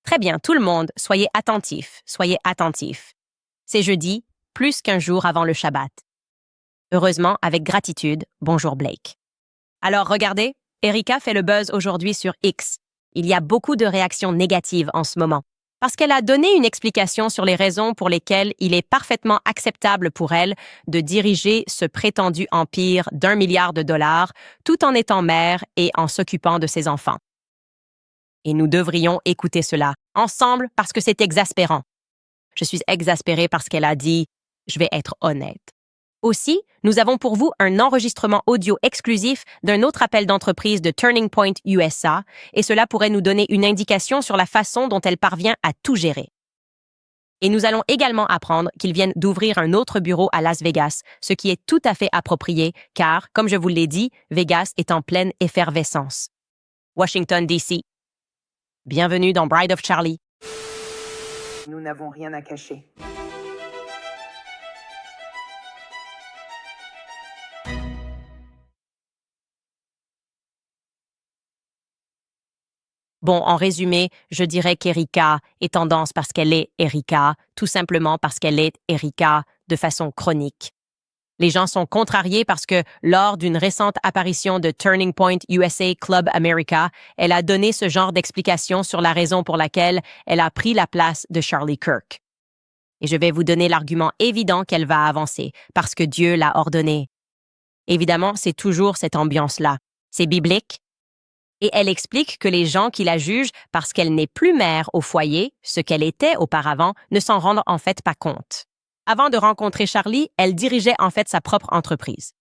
Très bien, tout le monde, soyez attentifs, soyez attentifs. C'est jeudi, plus qu'un jour avant le Shabbat. Heureusement, avec gratitude, bonjour Blake. Alors regardez, Erika fait le buzz aujourd'hui sur X. Il y a beaucoup de réactions négatives en ce moment, parce qu'elle a donné une explication sur les raisons pour lesquelles il est parfaitement acceptable pour elle de diriger ce prétendu empire d'1 milliard de dollars tout en étant mère et en s'occupant de ses enfants. Et nous devrions écouter cela ensemble parce que c'est exaspérant. Je suis exaspérée parce qu'elle a dit « Je vais être honnête ». Aussi, nous avons pour vous un enregistrement audio exclusif d'un autre appel d'entreprise de Turning Point USA et cela pourrait nous donner une indication sur la façon dont elle parvient à tout gérer. Et nous allons également apprendre qu'ils viennent d'ouvrir un autre bureau à Las Vegas, ce qui est tout à fait approprié car, comme je vous l'ai dit, Vegas est en pleine effervescence. Washington, D.C. Bienvenue dans Bride of Charlie. Nous n'avons rien à cacher. Bon, en résumé, je dirais qu'Erika est tendance parce qu'elle est Erika, tout simplement parce qu'elle est Erika de façon chronique. Les gens sont contrariés parce que, lors d'une récente apparition de Turning Point USA Club America, elle a donné ce genre d'explication sur la raison pour laquelle elle a pris la place de Charlie Kirk. Et je vais vous donner l'argument évident qu'elle va avancer, parce que Dieu l'a ordonné. Évidemment, c'est toujours cette ambiance-là. C'est biblique. Et elle explique que les gens qui la jugent parce qu'elle n'est plus mère au foyer, ce qu'elle était auparavant, ne s'en rendent en fait pas compte. Avant de rencontrer Charlie, elle dirigeait en fait sa propre entreprise.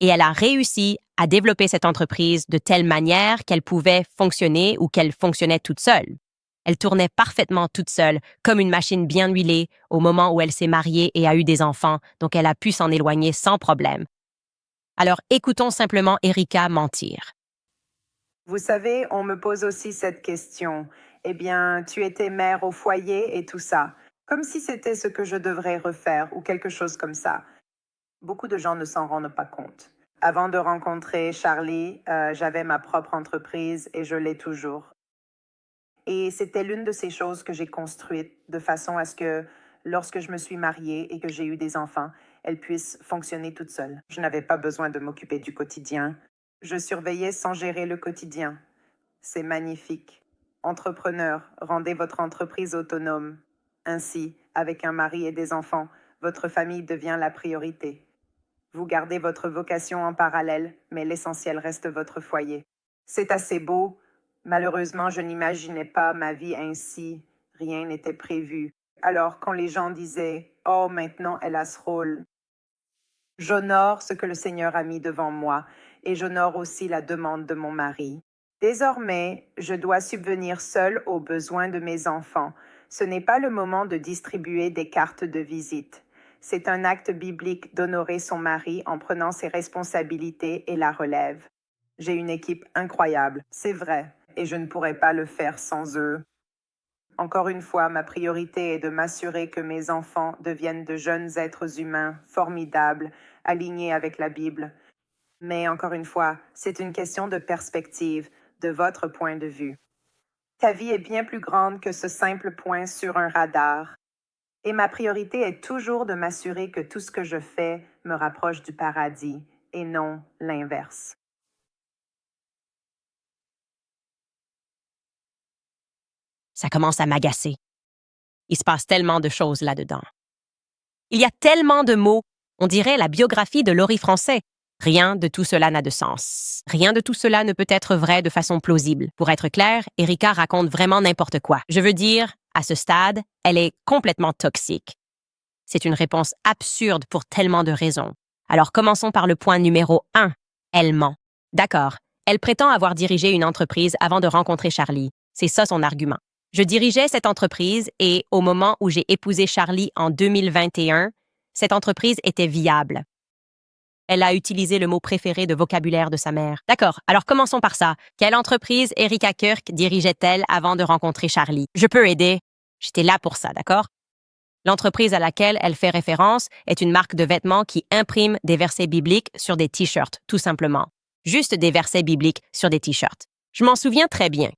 Et elle a réussi à développer cette entreprise de telle manière qu'elle pouvait fonctionner ou qu'elle fonctionnait toute seule. Elle tournait parfaitement toute seule, comme une machine bien huilée, au moment où elle s'est mariée et a eu des enfants, donc elle a pu s'en éloigner sans problème. Alors écoutons simplement Erika mentir. Vous savez, on me pose aussi cette question. Eh bien, tu étais mère au foyer et tout ça. Comme si c'était ce que je devrais refaire ou quelque chose comme ça. Beaucoup de gens ne s'en rendent pas compte. Avant de rencontrer Charlie, j'avais ma propre entreprise et je l'ai toujours. Et c'était l'une de ces choses que j'ai construites de façon à ce que lorsque je me suis mariée et que j'ai eu des enfants, elles puissent fonctionner toutes seules. Je n'avais pas besoin de m'occuper du quotidien. Je surveillais sans gérer le quotidien. C'est magnifique. Entrepreneur, rendez votre entreprise autonome. Ainsi, avec un mari et des enfants, votre famille devient la priorité. Vous gardez votre vocation en parallèle, mais l'essentiel reste votre foyer. C'est assez beau. Malheureusement, je n'imaginais pas ma vie ainsi. Rien n'était prévu. Alors, quand les gens disaient « Oh, maintenant elle a ce rôle », j'honore ce que le Seigneur a mis devant moi et j'honore aussi la demande de mon mari. Désormais, je dois subvenir seule aux besoins de mes enfants. Ce n'est pas le moment de distribuer des cartes de visite. C'est un acte biblique d'honorer son mari en prenant ses responsabilités et la relève. J'ai une équipe incroyable, c'est vrai, et je ne pourrais pas le faire sans eux. Encore une fois, ma priorité est de m'assurer que mes enfants deviennent de jeunes êtres humains formidables, alignés avec la Bible. Mais encore une fois, c'est une question de perspective, de votre point de vue. Ta vie est bien plus grande que ce simple point sur un radar. Et ma priorité est toujours de m'assurer que tout ce que je fais me rapproche du paradis et non l'inverse. Ça commence à m'agacer. Il se passe tellement de choses là-dedans. Il y a tellement de mots, on dirait la biographie de Laurie Français. Rien de tout cela n'a de sens. Rien de tout cela ne peut être vrai de façon plausible. Pour être clair, Erika raconte vraiment n'importe quoi. Je veux dire, à ce stade, elle est complètement toxique. C'est une réponse absurde pour tellement de raisons. Alors commençons par le point numéro 1. Elle ment. D'accord, elle prétend avoir dirigé une entreprise avant de rencontrer Charlie. C'est ça son argument. Je dirigeais cette entreprise et, au moment où j'ai épousé Charlie en 2021, cette entreprise était viable. Elle a utilisé le mot préféré de vocabulaire de sa mère. D'accord, alors commençons par ça. Quelle entreprise Erika Kirk dirigeait-elle avant de rencontrer Charlie? Je peux aider. J'étais là pour ça, d'accord? L'entreprise à laquelle elle fait référence est une marque de vêtements qui imprime des versets bibliques sur des t-shirts, tout simplement. Juste des versets bibliques sur des t-shirts. Je m'en souviens très bien.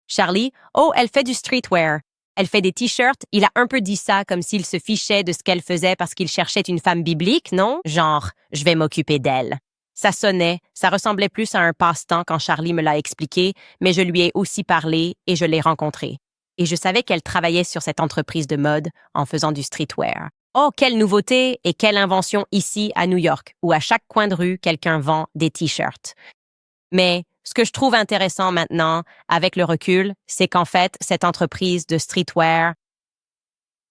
Charlie, oh, elle fait du streetwear. Elle fait des t-shirts. Il a un peu dit ça comme s'il se fichait de ce qu'elle faisait parce qu'il cherchait une femme biblique, non? Genre, je vais m'occuper d'elle. Ça sonnait, ça ressemblait plus à un passe-temps quand Charlie me l'a expliqué, mais je lui ai aussi parlé et je l'ai rencontrée. Et je savais qu'elle travaillait sur cette entreprise de mode en faisant du streetwear. Oh, quelle nouveauté et quelle invention ici à New York, où à chaque coin de rue, quelqu'un vend des t-shirts. Mais ce que je trouve intéressant maintenant, avec le recul, c'est qu'en fait, cette entreprise de streetwear,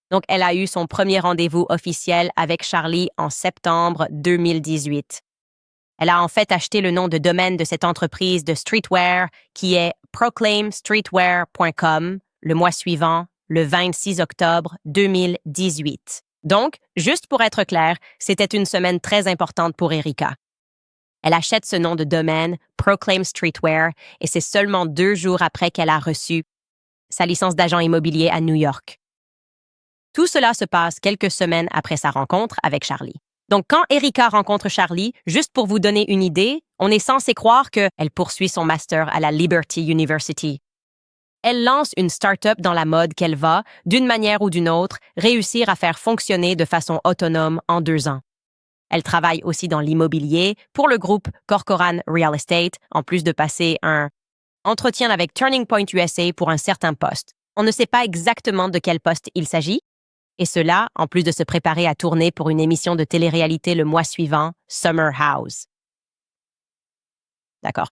donc elle a eu son premier rendez-vous officiel avec Charlie en septembre 2018. Elle a en fait acheté le nom de domaine de cette entreprise de streetwear qui est proclaimstreetwear.com le mois suivant, le 26 octobre 2018. Donc, juste pour être clair, c'était une semaine très importante pour Erika. Elle achète ce nom de domaine, Proclaim Streetwear, et c'est seulement 2 jours après qu'elle a reçu sa licence d'agent immobilier à New York. Tout cela se passe quelques semaines après sa rencontre avec Charlie. Donc, quand Erika rencontre Charlie, juste pour vous donner une idée, on est censé croire qu'elle poursuit son master à la Liberty University. Elle lance une start-up dans la mode qu'elle va, d'une manière ou d'une autre, réussir à faire fonctionner de façon autonome en 2 ans. Elle travaille aussi dans l'immobilier pour le groupe Corcoran Real Estate, en plus de passer un entretien avec Turning Point USA pour un certain poste. On ne sait pas exactement de quel poste il s'agit, et cela, en plus de se préparer à tourner pour une émission de télé-réalité le mois suivant, Summer House. D'accord.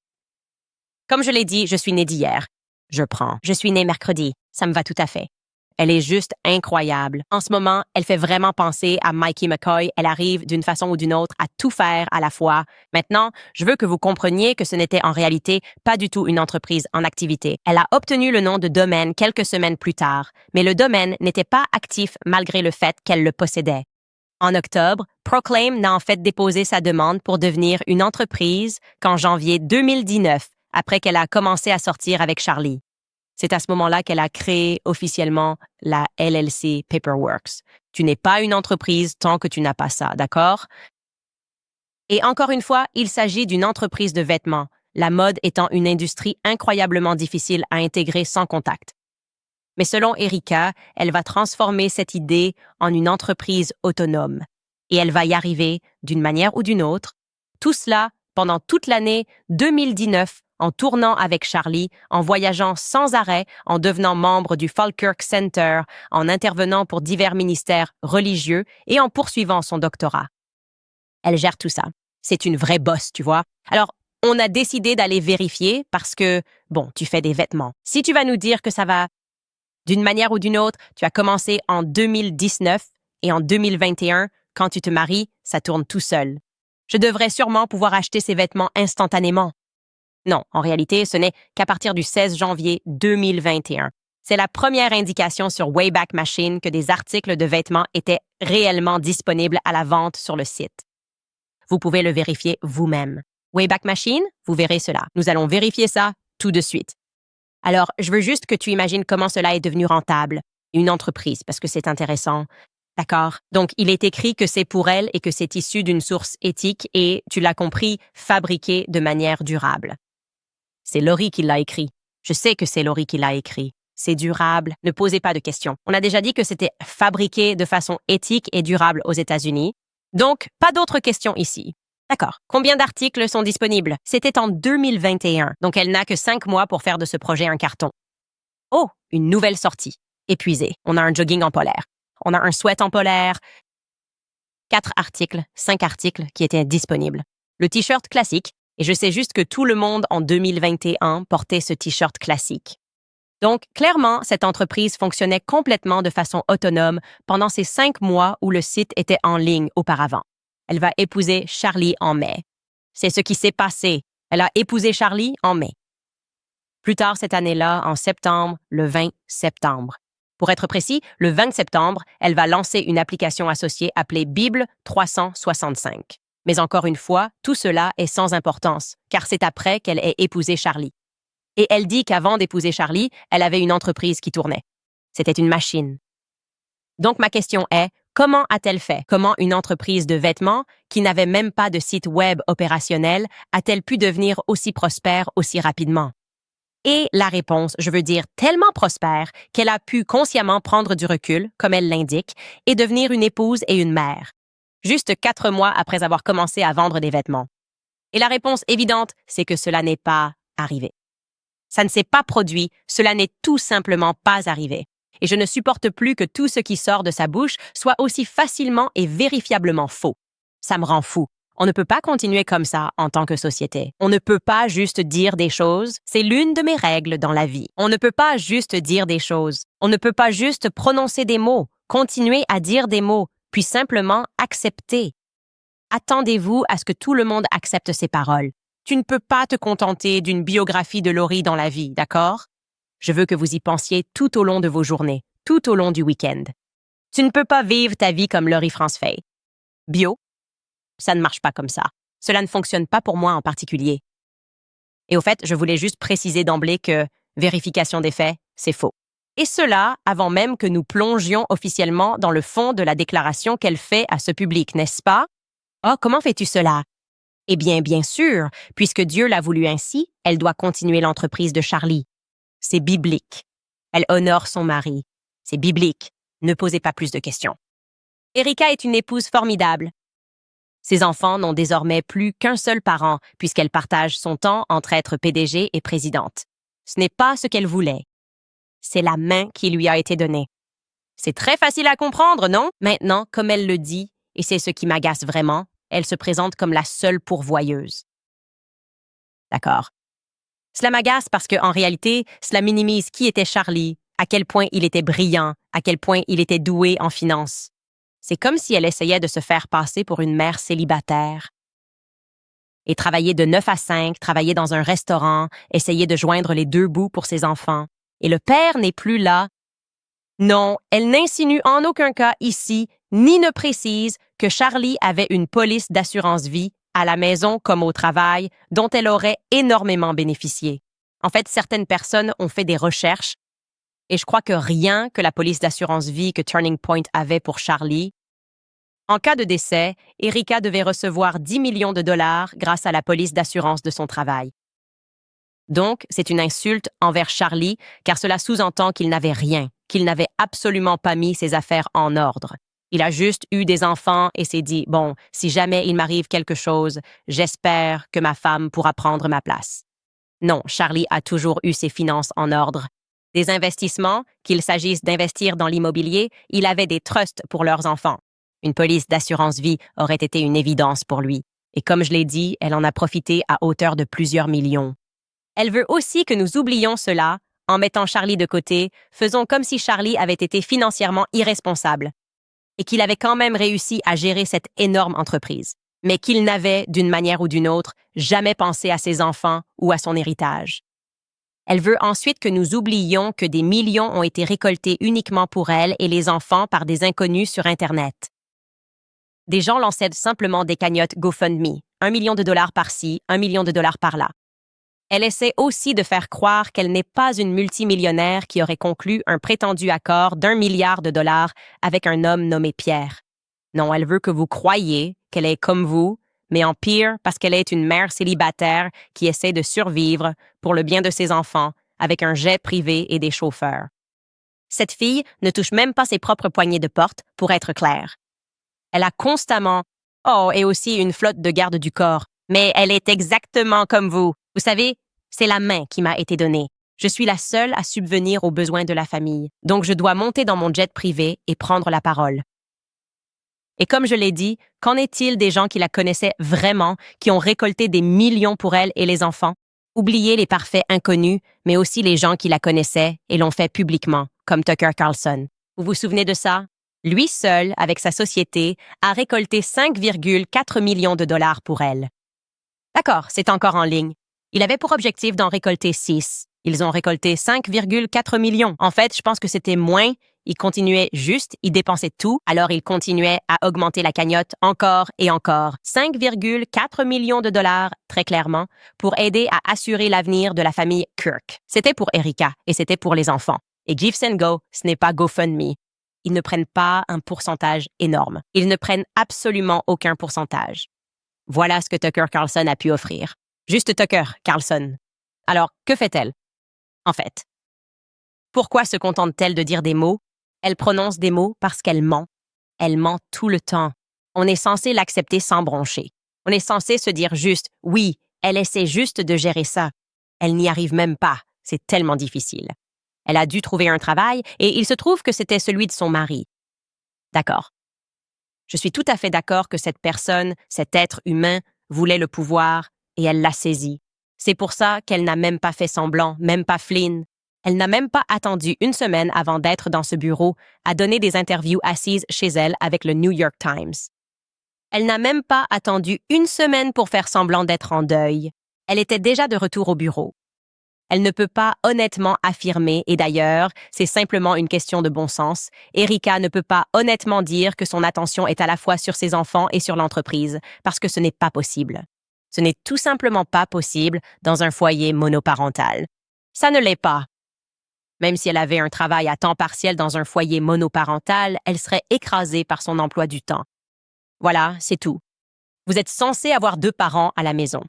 Comme je l'ai dit, je suis née d'hier. Je suis née mercredi. Ça me va tout à fait. Elle est juste incroyable. En ce moment, elle fait vraiment penser à Mikey McCoy. Elle arrive d'une façon ou d'une autre à tout faire à la fois. Maintenant, je veux que vous compreniez que ce n'était en réalité pas du tout une entreprise en activité. Elle a obtenu le nom de domaine quelques semaines plus tard, mais le domaine n'était pas actif malgré le fait qu'elle le possédait. En octobre, Proclaim n'a en fait déposé sa demande pour devenir une entreprise qu'en janvier 2019, après qu'elle a commencé à sortir avec Charlie. C'est à ce moment-là qu'elle a créé officiellement la LLC Paperworks. Tu n'es pas une entreprise tant que tu n'as pas ça, d'accord? Et encore une fois, il s'agit d'une entreprise de vêtements, la mode étant une industrie incroyablement difficile à intégrer sans contact. Mais selon Erika, elle va transformer cette idée en une entreprise autonome. Et elle va y arriver d'une manière ou d'une autre. Tout cela pendant toute l'année 2019, en tournant avec Charlie, en voyageant sans arrêt, en devenant membre du Falkirk Center, en intervenant pour divers ministères religieux et en poursuivant son doctorat. Elle gère tout ça. C'est une vraie bosse, tu vois. Alors, on a décidé d'aller vérifier parce que, bon, tu fais des vêtements. Si tu vas nous dire que ça va d'une manière ou d'une autre, tu as commencé en 2019 et en 2021, quand tu te maries, ça tourne tout seul. Je devrais sûrement pouvoir acheter ces vêtements instantanément. Non, en réalité, ce n'est qu'à partir du 16 janvier 2021. C'est la première indication sur Wayback Machine que des articles de vêtements étaient réellement disponibles à la vente sur le site. Vous pouvez le vérifier vous-même. Wayback Machine, vous verrez cela. Nous allons vérifier ça tout de suite. Alors, je veux juste que tu imagines comment cela est devenu rentable. Une entreprise, parce que c'est intéressant. D'accord? Donc, il est écrit que c'est pour elle et que c'est issu d'une source éthique et, tu l'as compris, fabriqué de manière durable. C'est Laurie qui l'a écrit. Je sais que c'est Laurie qui l'a écrit. C'est durable. Ne posez pas de questions. On a déjà dit que c'était fabriqué de façon éthique et durable aux États-Unis. Donc, pas d'autres questions ici. D'accord. Combien d'articles sont disponibles? C'était en 2021, donc elle n'a que 5 mois pour faire de ce projet un carton. Oh, une nouvelle sortie. Épuisé. On a un jogging en polaire. On a un sweat en polaire. 4 articles, 5 articles qui étaient disponibles. Le t-shirt classique, et je sais juste que tout le monde en 2021 portait ce t-shirt classique. Donc, clairement, cette entreprise fonctionnait complètement de façon autonome pendant ces 5 mois où le site était en ligne auparavant. Elle va épouser Charlie en mai. C'est ce qui s'est passé. Elle a épousé Charlie en mai. Plus tard cette année-là, en septembre, le 20 septembre. Pour être précis, le 20 septembre, elle va lancer une application associée appelée Bible 365. Mais encore une fois, tout cela est sans importance, car c'est après qu'elle ait épousé Charlie. Et elle dit qu'avant d'épouser Charlie, elle avait une entreprise qui tournait. C'était une machine. Donc ma question est, comment a-t-elle fait? Comment une entreprise de vêtements, qui n'avait même pas de site web opérationnel, a-t-elle pu devenir aussi prospère aussi rapidement? Et la réponse, je veux dire, tellement prospère qu'elle a pu consciemment prendre du recul, comme elle l'indique, et devenir une épouse et une mère, juste 4 mois après avoir commencé à vendre des vêtements. Et la réponse évidente, c'est que cela n'est pas arrivé. Ça ne s'est pas produit, cela n'est tout simplement pas arrivé. Et je ne supporte plus que tout ce qui sort de sa bouche soit aussi facilement et vérifiablement faux. Ça me rend fou. On ne peut pas continuer comme ça en tant que société. On ne peut pas juste dire des choses. C'est l'une de mes règles dans la vie. On ne peut pas juste dire des choses. On ne peut pas juste prononcer des mots, continuer à dire des mots, puis simplement accepter. Attendez-vous à ce que tout le monde accepte ces paroles. Tu ne peux pas te contenter d'une biographie de Laurie dans la vie, d'accord? Je veux que vous y pensiez tout au long de vos journées, tout au long du week-end. Tu ne peux pas vivre ta vie comme Laurie France Fay. Bio? Ça ne marche pas comme ça. Cela ne fonctionne pas pour moi en particulier. Et au fait, je voulais juste préciser d'emblée que vérification des faits, c'est faux. Et cela avant même que nous plongions officiellement dans le fond de la déclaration qu'elle fait à ce public, n'est-ce pas? Oh, comment fais-tu cela? Eh bien, bien sûr, puisque Dieu l'a voulu ainsi, elle doit continuer l'entreprise de Charlie. C'est biblique. Elle honore son mari. C'est biblique. Ne posez pas plus de questions. Erika est une épouse formidable. Ses enfants n'ont désormais plus qu'un seul parent, puisqu'elle partage son temps entre être PDG et présidente. Ce n'est pas ce qu'elle voulait. C'est la main qui lui a été donnée. C'est très facile à comprendre, non? Maintenant, comme elle le dit, et c'est ce qui m'agace vraiment, elle se présente comme la seule pourvoyeuse. D'accord. Cela m'agace parce qu'en réalité, cela minimise qui était Charlie, à quel point il était brillant, à quel point il était doué en finance. C'est comme si elle essayait de se faire passer pour une mère célibataire. Et travailler de 9 à 5, travailler dans un restaurant, essayer de joindre les deux bouts pour ses enfants. Et le père n'est plus là. Non, elle n'insinue en aucun cas ici, ni ne précise que Charlie avait une police d'assurance vie à la maison comme au travail, dont elle aurait énormément bénéficié. En fait, certaines personnes ont fait des recherches et je crois que rien que la police d'assurance vie que Turning Point avait pour Charlie. En cas de décès, Erika devait recevoir 10 millions de dollars grâce à la police d'assurance de son travail. Donc, c'est une insulte envers Charlie car cela sous-entend qu'il n'avait rien, qu'il n'avait absolument pas mis ses affaires en ordre. Il a juste eu des enfants et s'est dit, bon, si jamais il m'arrive quelque chose, j'espère que ma femme pourra prendre ma place. Non, Charlie a toujours eu ses finances en ordre. Des investissements, qu'il s'agisse d'investir dans l'immobilier, il avait des trusts pour leurs enfants. Une police d'assurance vie aurait été une évidence pour lui. Et comme je l'ai dit, elle en a profité à hauteur de plusieurs millions. Elle veut aussi que nous oublions cela. En mettant Charlie de côté, faisons comme si Charlie avait été financièrement irresponsable et qu'il avait quand même réussi à gérer cette énorme entreprise, mais qu'il n'avait, d'une manière ou d'une autre, jamais pensé à ses enfants ou à son héritage. Elle veut ensuite que nous oublions que des millions ont été récoltés uniquement pour elle et les enfants par des inconnus sur Internet. Des gens lançaient simplement des cagnottes GoFundMe, 1 million de dollars par-ci, 1 million de dollars par-là. Elle essaie aussi de faire croire qu'elle n'est pas une multimillionnaire qui aurait conclu un prétendu accord d'1 milliard de dollars avec un homme nommé Pierre. Non, elle veut que vous croyiez qu'elle est comme vous, mais en pire parce qu'elle est une mère célibataire qui essaie de survivre pour le bien de ses enfants avec un jet privé et des chauffeurs. Cette fille ne touche même pas ses propres poignées de porte, pour être claire. Elle a constamment, et aussi une flotte de garde du corps, mais elle est exactement comme vous. Vous savez, c'est la main qui m'a été donnée. Je suis la seule à subvenir aux besoins de la famille, donc je dois monter dans mon jet privé et prendre la parole. Et comme je l'ai dit, qu'en est-il des gens qui la connaissaient vraiment, qui ont récolté des millions pour elle et les enfants? Oubliez les parfaits inconnus, mais aussi les gens qui la connaissaient et l'ont fait publiquement, comme Tucker Carlson. Vous vous souvenez de ça? Lui seul, avec sa société, a récolté 5,4 millions de dollars pour elle. D'accord, c'est encore en ligne. Il avait pour objectif d'en récolter 6. Ils ont récolté 5,4 millions. En fait, je pense que c'était moins. Ils continuaient juste, ils dépensaient tout, alors ils continuaient à augmenter la cagnotte encore et encore. 5,4 millions de dollars, très clairement, pour aider à assurer l'avenir de la famille Kirk. C'était pour Erika et c'était pour les enfants. Et Give and Go, ce n'est pas GoFundMe. Ils ne prennent pas un pourcentage énorme. Ils ne prennent absolument aucun pourcentage. Voilà ce que Tucker Carlson a pu offrir. Juste Tucker Carlson. Alors, que fait-elle? En fait, pourquoi se contente-t-elle de dire des mots? Elle prononce des mots parce qu'elle ment. Elle ment tout le temps. On est censé l'accepter sans broncher. On est censé se dire juste, oui, elle essaie juste de gérer ça. Elle n'y arrive même pas. C'est tellement difficile. Elle a dû trouver un travail et il se trouve que c'était celui de son mari. D'accord. Je suis tout à fait d'accord que cette personne, cet être humain, voulait le pouvoir et elle l'a saisi. C'est pour ça qu'elle n'a même pas fait semblant, même pas Flynn. Elle n'a même pas attendu une semaine avant d'être dans ce bureau à donner des interviews assises chez elle avec le New York Times. Elle n'a même pas attendu une semaine pour faire semblant d'être en deuil. Elle était déjà de retour au bureau. Elle ne peut pas honnêtement affirmer, et d'ailleurs, c'est simplement une question de bon sens, Erika ne peut pas honnêtement dire que son attention est à la fois sur ses enfants et sur l'entreprise, parce que ce n'est pas possible. Ce n'est tout simplement pas possible dans un foyer monoparental. Ça ne l'est pas. Même si elle avait un travail à temps partiel dans un foyer monoparental, elle serait écrasée par son emploi du temps. Voilà, c'est tout. Vous êtes censé avoir 2 parents à la maison.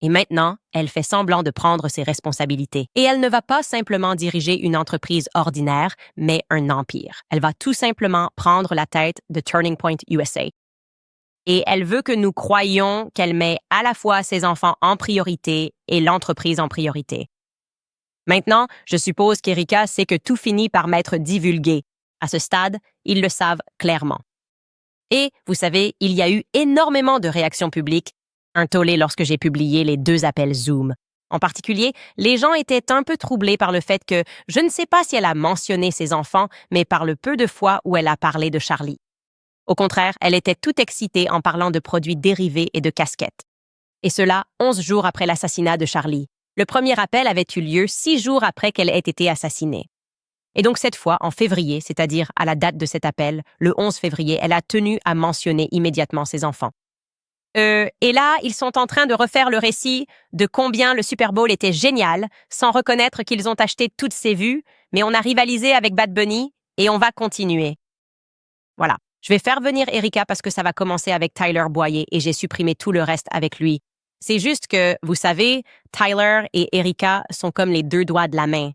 Et maintenant, elle fait semblant de prendre ses responsabilités. Et elle ne va pas simplement diriger une entreprise ordinaire, mais un empire. Elle va tout simplement prendre la tête de Turning Point USA. Et elle veut que nous croyions qu'elle met à la fois ses enfants en priorité et l'entreprise en priorité. Maintenant, je suppose qu'Erika sait que tout finit par m'être divulgué. À ce stade, ils le savent clairement. Et, vous savez, il y a eu énormément de réactions publiques, un tollé lorsque j'ai publié les 2 appels Zoom. En particulier, les gens étaient un peu troublés par le fait que je ne sais pas si elle a mentionné ses enfants, mais par le peu de fois où elle a parlé de Charlie. Au contraire, elle était toute excitée en parlant de produits dérivés et de casquettes. Et cela 11 jours après l'assassinat de Charlie. Le premier appel avait eu lieu 6 jours après qu'elle ait été assassinée. Et donc cette fois, en février, c'est-à-dire à la date de cet appel, le 11 février, elle a tenu à mentionner immédiatement ses enfants. Et là, ils sont en train de refaire le récit de combien le Super Bowl était génial, sans reconnaître qu'ils ont acheté toutes ces vues, mais on a rivalisé avec Bad Bunny et on va continuer. Voilà. Je vais faire venir Erika parce que ça va commencer avec Tyler Boyer et j'ai supprimé tout le reste avec lui. C'est juste que, vous savez, Tyler et Erika sont comme les 2 doigts de la main.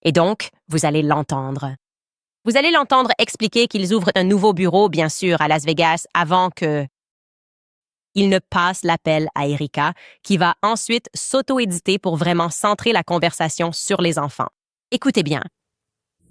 Et donc, vous allez l'entendre. Vous allez l'entendre expliquer qu'ils ouvrent un nouveau bureau, bien sûr, à Las Vegas avant que il ne passe l'appel à Erika, qui va ensuite s'auto-éditer pour vraiment centrer la conversation sur les enfants. Écoutez bien.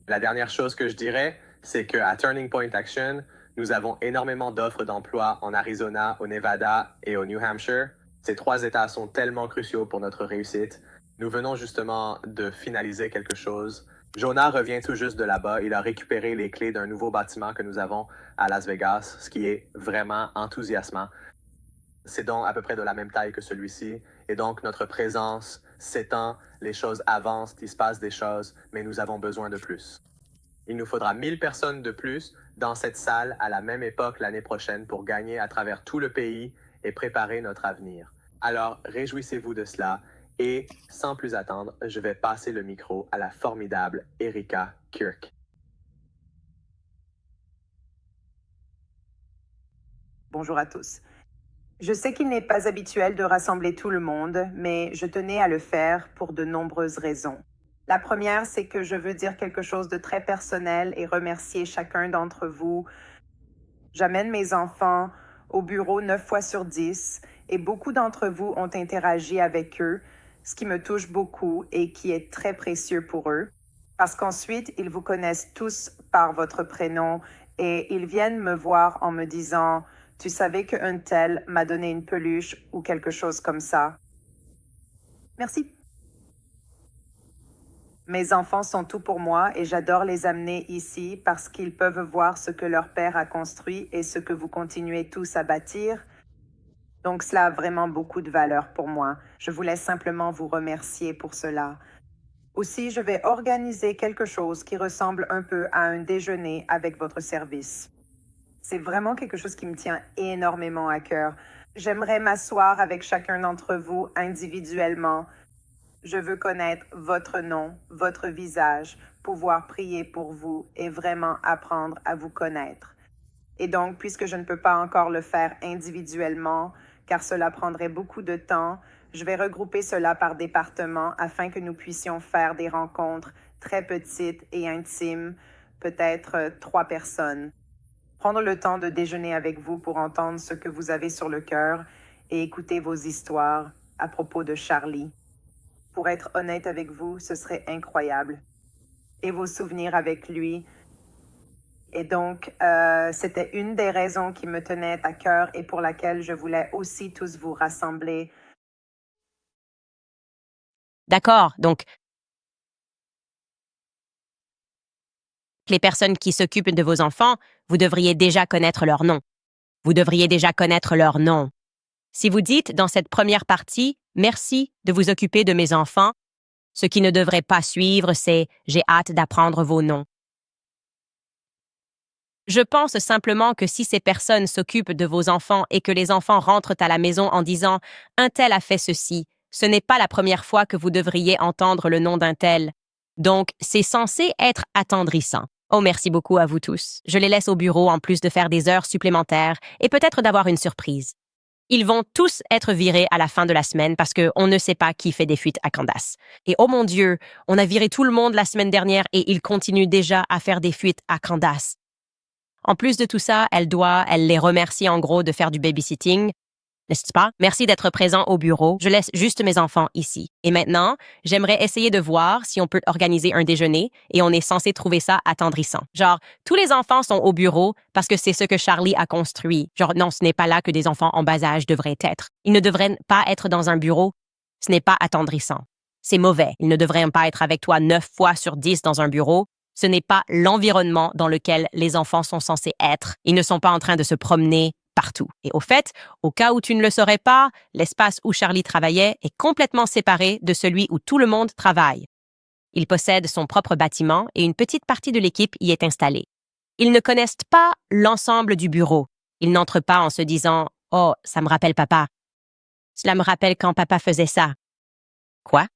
La dernière chose que je dirais, c'est qu'à Turning Point Action, nous avons énormément d'offres d'emploi en Arizona, au Nevada et au New Hampshire. Ces 3 États sont tellement cruciaux pour notre réussite. Nous venons justement de finaliser quelque chose. Jonah revient tout juste de là-bas. Il a récupéré les clés d'un nouveau bâtiment que nous avons à Las Vegas, ce qui est vraiment enthousiasmant. C'est donc à peu près de la même taille que celui-ci. Et donc, notre présence s'étend, les choses avancent, il se passe des choses, mais nous avons besoin de plus. Il nous faudra 1000 personnes de plus dans cette salle à la même époque l'année prochaine pour gagner à travers tout le pays et préparer notre avenir. Alors, réjouissez-vous de cela et, sans plus attendre, je vais passer le micro à la formidable Erika Kirk. Bonjour à tous. Je sais qu'il n'est pas habituel de rassembler tout le monde, mais je tenais à le faire pour de nombreuses raisons. La première, c'est que je veux dire quelque chose de très personnel et remercier chacun d'entre vous. J'amène mes enfants au bureau 9 fois sur 10 et beaucoup d'entre vous ont interagi avec eux, ce qui me touche beaucoup et qui est très précieux pour eux, parce qu'ensuite, ils vous connaissent tous par votre prénom et ils viennent me voir en me disant « Tu savais qu'un tel m'a donné une peluche ou quelque chose comme ça. » Merci. Mes enfants sont tout pour moi et j'adore les amener ici parce qu'ils peuvent voir ce que leur père a construit et ce que vous continuez tous à bâtir. Donc cela a vraiment beaucoup de valeur pour moi. Je voulais simplement vous remercier pour cela. Aussi, je vais organiser quelque chose qui ressemble un peu à un déjeuner avec votre service. C'est vraiment quelque chose qui me tient énormément à cœur. J'aimerais m'asseoir avec chacun d'entre vous individuellement. Je veux connaître votre nom, votre visage, pouvoir prier pour vous et vraiment apprendre à vous connaître. Et donc, puisque je ne peux pas encore le faire individuellement, car cela prendrait beaucoup de temps, Je vais regrouper cela par département afin que nous puissions faire des rencontres très petites et intimes, peut-être 3 personnes. Prendre le temps de déjeuner avec vous pour entendre ce que vous avez sur le cœur et écouter vos histoires à propos de Charlie. Pour être honnête avec vous, ce serait incroyable. Et vos souvenirs avec lui. Et donc, c'était une des raisons qui me tenait à cœur et pour laquelle je voulais aussi tous vous rassembler. D'accord, donc les personnes qui s'occupent de vos enfants, vous devriez déjà connaître leur nom. Vous devriez déjà connaître leur nom. Si vous dites dans cette première partie « Merci de vous occuper de mes enfants », ce qui ne devrait pas suivre, c'est « J'ai hâte d'apprendre vos noms ». Je pense simplement que si ces personnes s'occupent de vos enfants et que les enfants rentrent à la maison en disant « Un tel a fait ceci », ce n'est pas la première fois que vous devriez entendre le nom d'un tel. Donc, c'est censé être attendrissant. Oh, merci beaucoup à vous tous. Je les laisse au bureau en plus de faire des heures supplémentaires et peut-être d'avoir une surprise. Ils vont tous être virés à la fin de la semaine parce qu'on ne sait pas qui fait des fuites à Candace. Et oh mon Dieu, on a viré tout le monde la semaine dernière et ils continuent déjà à faire des fuites à Candace. En plus de tout ça, elle les remercie en gros de faire du babysitting. N'est-ce pas? Merci d'être présent au bureau. Je laisse juste mes enfants ici. Et maintenant, j'aimerais essayer de voir si on peut organiser un déjeuner et on est censé trouver ça attendrissant. Genre, tous les enfants sont au bureau parce que c'est ce que Charlie a construit. Genre, non, ce n'est pas là que des enfants en bas âge devraient être. Ils ne devraient pas être dans un bureau. Ce n'est pas attendrissant. C'est mauvais. Ils ne devraient pas être avec toi 9 fois sur 10 dans un bureau. Ce n'est pas l'environnement dans lequel les enfants sont censés être. Ils ne sont pas en train de se promener partout. Et au fait, au cas où tu ne le saurais pas, l'espace où Charlie travaillait est complètement séparé de celui où tout le monde travaille. Il possède son propre bâtiment et une petite partie de l'équipe y est installée. Ils ne connaissent pas l'ensemble du bureau. Ils n'entrent pas en se disant « Oh, ça me rappelle papa. Cela me rappelle quand papa faisait ça. » Quoi?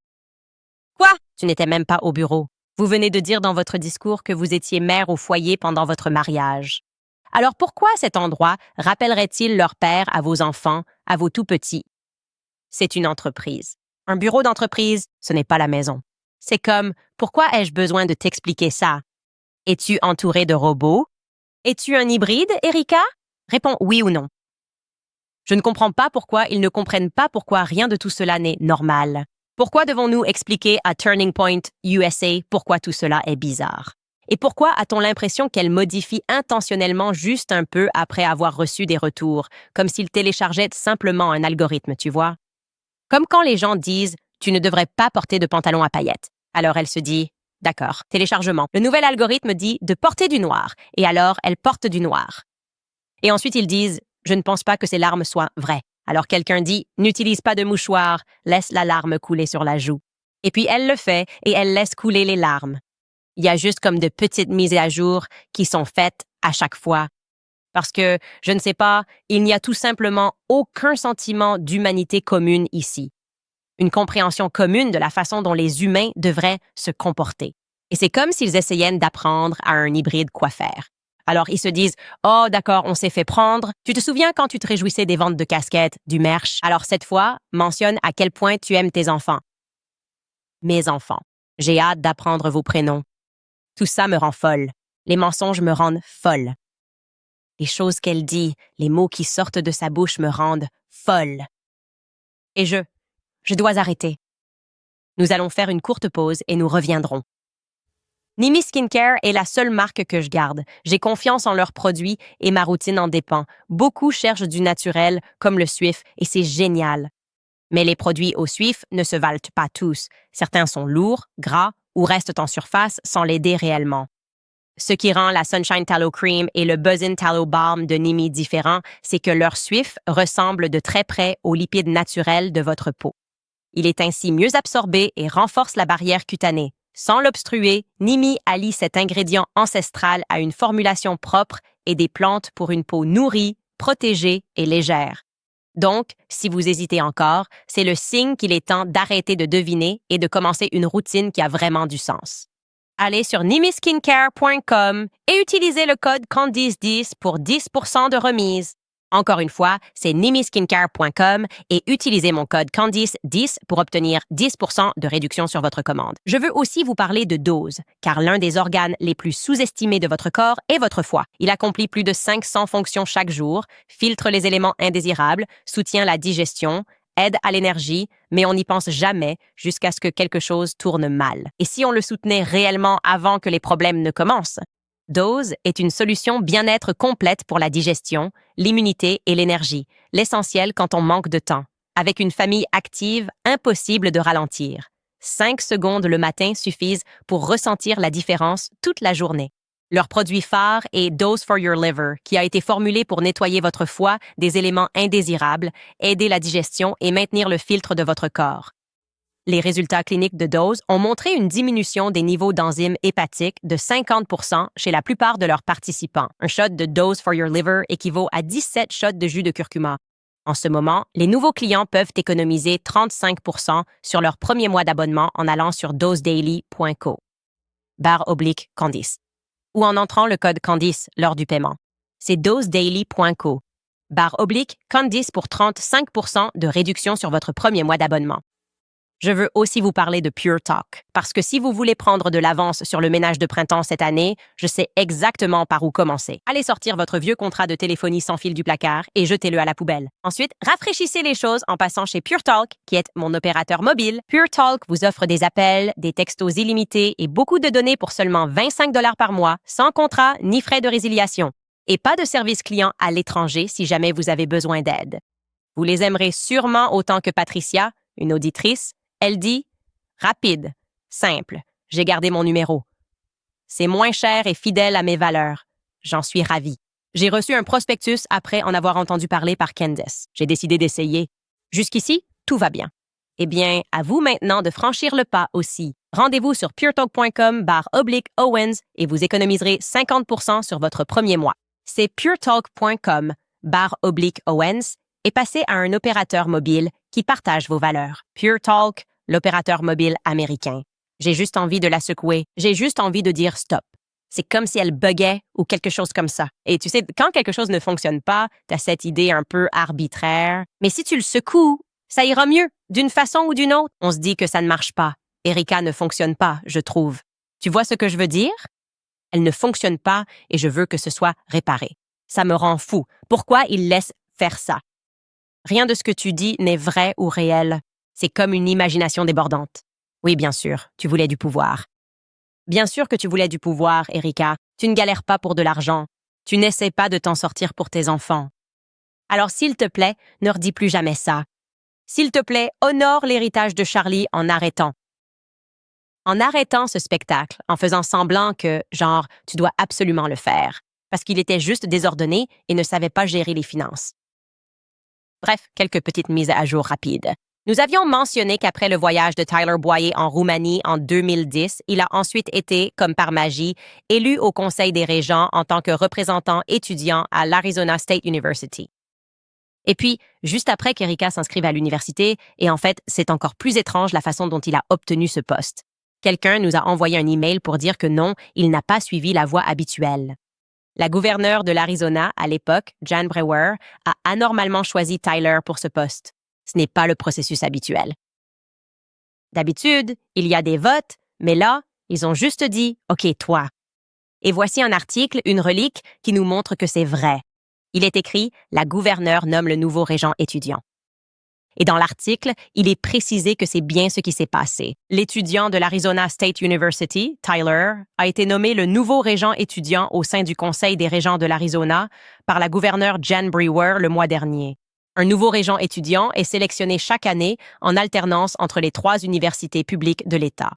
Quoi? Tu n'étais même pas au bureau. Vous venez de dire dans votre discours que vous étiez mère au foyer pendant votre mariage. Alors pourquoi cet endroit rappellerait-il leur père à vos enfants, à vos tout-petits? C'est une entreprise. Un bureau d'entreprise, ce n'est pas la maison. C'est comme, pourquoi ai-je besoin de t'expliquer ça? Es-tu entouré de robots? Es-tu un hybride, Erika? Réponds oui ou non. Je ne comprends pas pourquoi ils ne comprennent pas pourquoi rien de tout cela n'est normal. Pourquoi devons-nous expliquer à Turning Point USA pourquoi tout cela est bizarre? Et pourquoi a-t-on l'impression qu'elle modifie intentionnellement juste un peu après avoir reçu des retours, comme s'il téléchargeait simplement un algorithme, tu vois? Comme quand les gens disent « Tu ne devrais pas porter de pantalon à paillettes ». Alors elle se dit « D'accord, téléchargement ». Le nouvel algorithme dit de porter du noir, et alors elle porte du noir. Et ensuite ils disent « Je ne pense pas que ces larmes soient vraies ». Alors quelqu'un dit « N'utilise pas de mouchoir, laisse la larme couler sur la joue ». Et puis elle le fait, et elle laisse couler les larmes. Il y a juste comme de petites mises à jour qui sont faites à chaque fois. Parce que, je ne sais pas, il n'y a tout simplement aucun sentiment d'humanité commune ici. Une compréhension commune de la façon dont les humains devraient se comporter. Et c'est comme s'ils essayaient d'apprendre à un hybride quoi faire. Alors ils se disent « Oh, d'accord, on s'est fait prendre. Tu te souviens quand tu te réjouissais des ventes de casquettes, du merch? Alors cette fois, mentionne à quel point tu aimes tes enfants. » Mes enfants. J'ai hâte d'apprendre vos prénoms. Tout ça me rend folle. Les mensonges me rendent folle. Les choses qu'elle dit, les mots qui sortent de sa bouche me rendent folle. Et je dois arrêter. Nous allons faire une courte pause et nous reviendrons. Nimi Skincare est la seule marque que je garde. J'ai confiance en leurs produits et ma routine en dépend. Beaucoup cherchent du naturel, comme le Suif, et c'est génial. Mais les produits au Suif ne se valent pas tous. Certains sont lourds, gras ou restent en surface sans l'aider réellement. Ce qui rend la Sunshine Tallow Cream et le Buzzin Tallow Balm de Nimi différents, c'est que leur Suif ressemble de très près aux lipides naturels de votre peau. Il est ainsi mieux absorbé et renforce la barrière cutanée. Sans l'obstruer, Nimi allie cet ingrédient ancestral à une formulation propre et des plantes pour une peau nourrie, protégée et légère. Donc, si vous hésitez encore, c'est le signe qu'il est temps d'arrêter de deviner et de commencer une routine qui a vraiment du sens. Allez sur nimiskincare.com et utilisez le code CANDICE10 pour 10% de remise. Encore une fois, c'est nimiskincare.com et utilisez mon code Candice10 pour obtenir 10% de réduction sur votre commande. Je veux aussi vous parler de Dose, car l'un des organes les plus sous-estimés de votre corps est votre foie. Il accomplit plus de 500 fonctions chaque jour, filtre les éléments indésirables, soutient la digestion, aide à l'énergie, mais on n'y pense jamais jusqu'à ce que quelque chose tourne mal. Et si on le soutenait réellement avant que les problèmes ne commencent? Dose est une solution bien-être complète pour la digestion, l'immunité et l'énergie, l'essentiel quand on manque de temps. Avec une famille active, impossible de ralentir. 5 secondes le matin suffisent pour ressentir la différence toute la journée. Leur produit phare est Dose for Your Liver, qui a été formulé pour nettoyer votre foie des éléments indésirables, aider la digestion et maintenir le filtre de votre corps. Les résultats cliniques de Dose ont montré une diminution des niveaux d'enzymes hépatiques de 50% chez la plupart de leurs participants. Un shot de Dose for Your Liver équivaut à 17 shots de jus de curcuma. En ce moment, les nouveaux clients peuvent économiser 35% sur leur premier mois d'abonnement en allant sur dosedaily.co/Candice ou en entrant le code Candice lors du paiement. C'est dosedaily.co/Candice pour 35% de réduction sur votre premier mois d'abonnement. Je veux aussi vous parler de Pure Talk, parce que si vous voulez prendre de l'avance sur le ménage de printemps cette année, je sais exactement par où commencer. Allez sortir votre vieux contrat de téléphonie sans fil du placard et jetez-le à la poubelle. Ensuite, rafraîchissez les choses en passant chez Pure Talk, qui est mon opérateur mobile. Pure Talk vous offre des appels, des textos illimités et beaucoup de données pour seulement 25 $ par mois, sans contrat ni frais de résiliation. Et pas de service client à l'étranger si jamais vous avez besoin d'aide. Vous les aimerez sûrement autant que Patricia, une auditrice. Elle dit « Rapide, simple, j'ai gardé mon numéro. C'est moins cher et fidèle à mes valeurs. J'en suis ravie. J'ai reçu un prospectus après en avoir entendu parler par Candice. J'ai décidé d'essayer. Jusqu'ici, tout va bien. Eh bien, à vous maintenant de franchir le pas aussi. Rendez-vous sur puretalk.com/Owens et vous économiserez 50% sur votre premier mois. C'est puretalk.com/Owens et passez à un opérateur mobile qui partage vos valeurs. Pure Talk, l'opérateur mobile américain. J'ai juste envie de la secouer. J'ai juste envie de dire stop. C'est comme si elle buguait ou quelque chose comme ça. Et tu sais, quand quelque chose ne fonctionne pas, t'as cette idée un peu arbitraire. Mais si tu le secoues, ça ira mieux, d'une façon ou d'une autre. On se dit que ça ne marche pas. Erika ne fonctionne pas, je trouve. Tu vois ce que je veux dire? Elle ne fonctionne pas et je veux que ce soit réparé. Ça me rend fou. Pourquoi il laisse faire ça? Rien de ce que tu dis n'est vrai ou réel. C'est comme une imagination débordante. Oui, bien sûr, tu voulais du pouvoir. Bien sûr que tu voulais du pouvoir, Erika. Tu ne galères pas pour de l'argent. Tu n'essaies pas de t'en sortir pour tes enfants. Alors, s'il te plaît, ne redis plus jamais ça. S'il te plaît, honore l'héritage de Charlie en arrêtant. En arrêtant ce spectacle, en faisant semblant que, genre, tu dois absolument le faire, parce qu'il était juste désordonné et ne savait pas gérer les finances. Bref, quelques petites mises à jour rapides. Nous avions mentionné qu'après le voyage de Tyler Boyer en Roumanie en 2010, il a ensuite été, comme par magie, élu au Conseil des régents en tant que représentant étudiant à l'Arizona State University. Et puis, juste après qu'Erika s'inscrive à l'université, et en fait, c'est encore plus étrange la façon dont il a obtenu ce poste. Quelqu'un nous a envoyé un email pour dire que non, il n'a pas suivi la voie habituelle. La gouverneure de l'Arizona, à l'époque, Jan Brewer, a anormalement choisi Tyler pour ce poste. Ce n'est pas le processus habituel. D'habitude, il y a des votes, mais là, ils ont juste dit « OK, toi ». Et voici un article, une relique, qui nous montre que c'est vrai. Il est écrit « La gouverneure nomme le nouveau régent étudiant ». Et dans l'article, il est précisé que c'est bien ce qui s'est passé. L'étudiant de l'Arizona State University, Tyler, a été nommé le nouveau régent étudiant au sein du Conseil des régents de l'Arizona par la gouverneure Jan Brewer le mois dernier. Un nouveau régent étudiant est sélectionné chaque année en alternance entre les 3 universités publiques de l'État.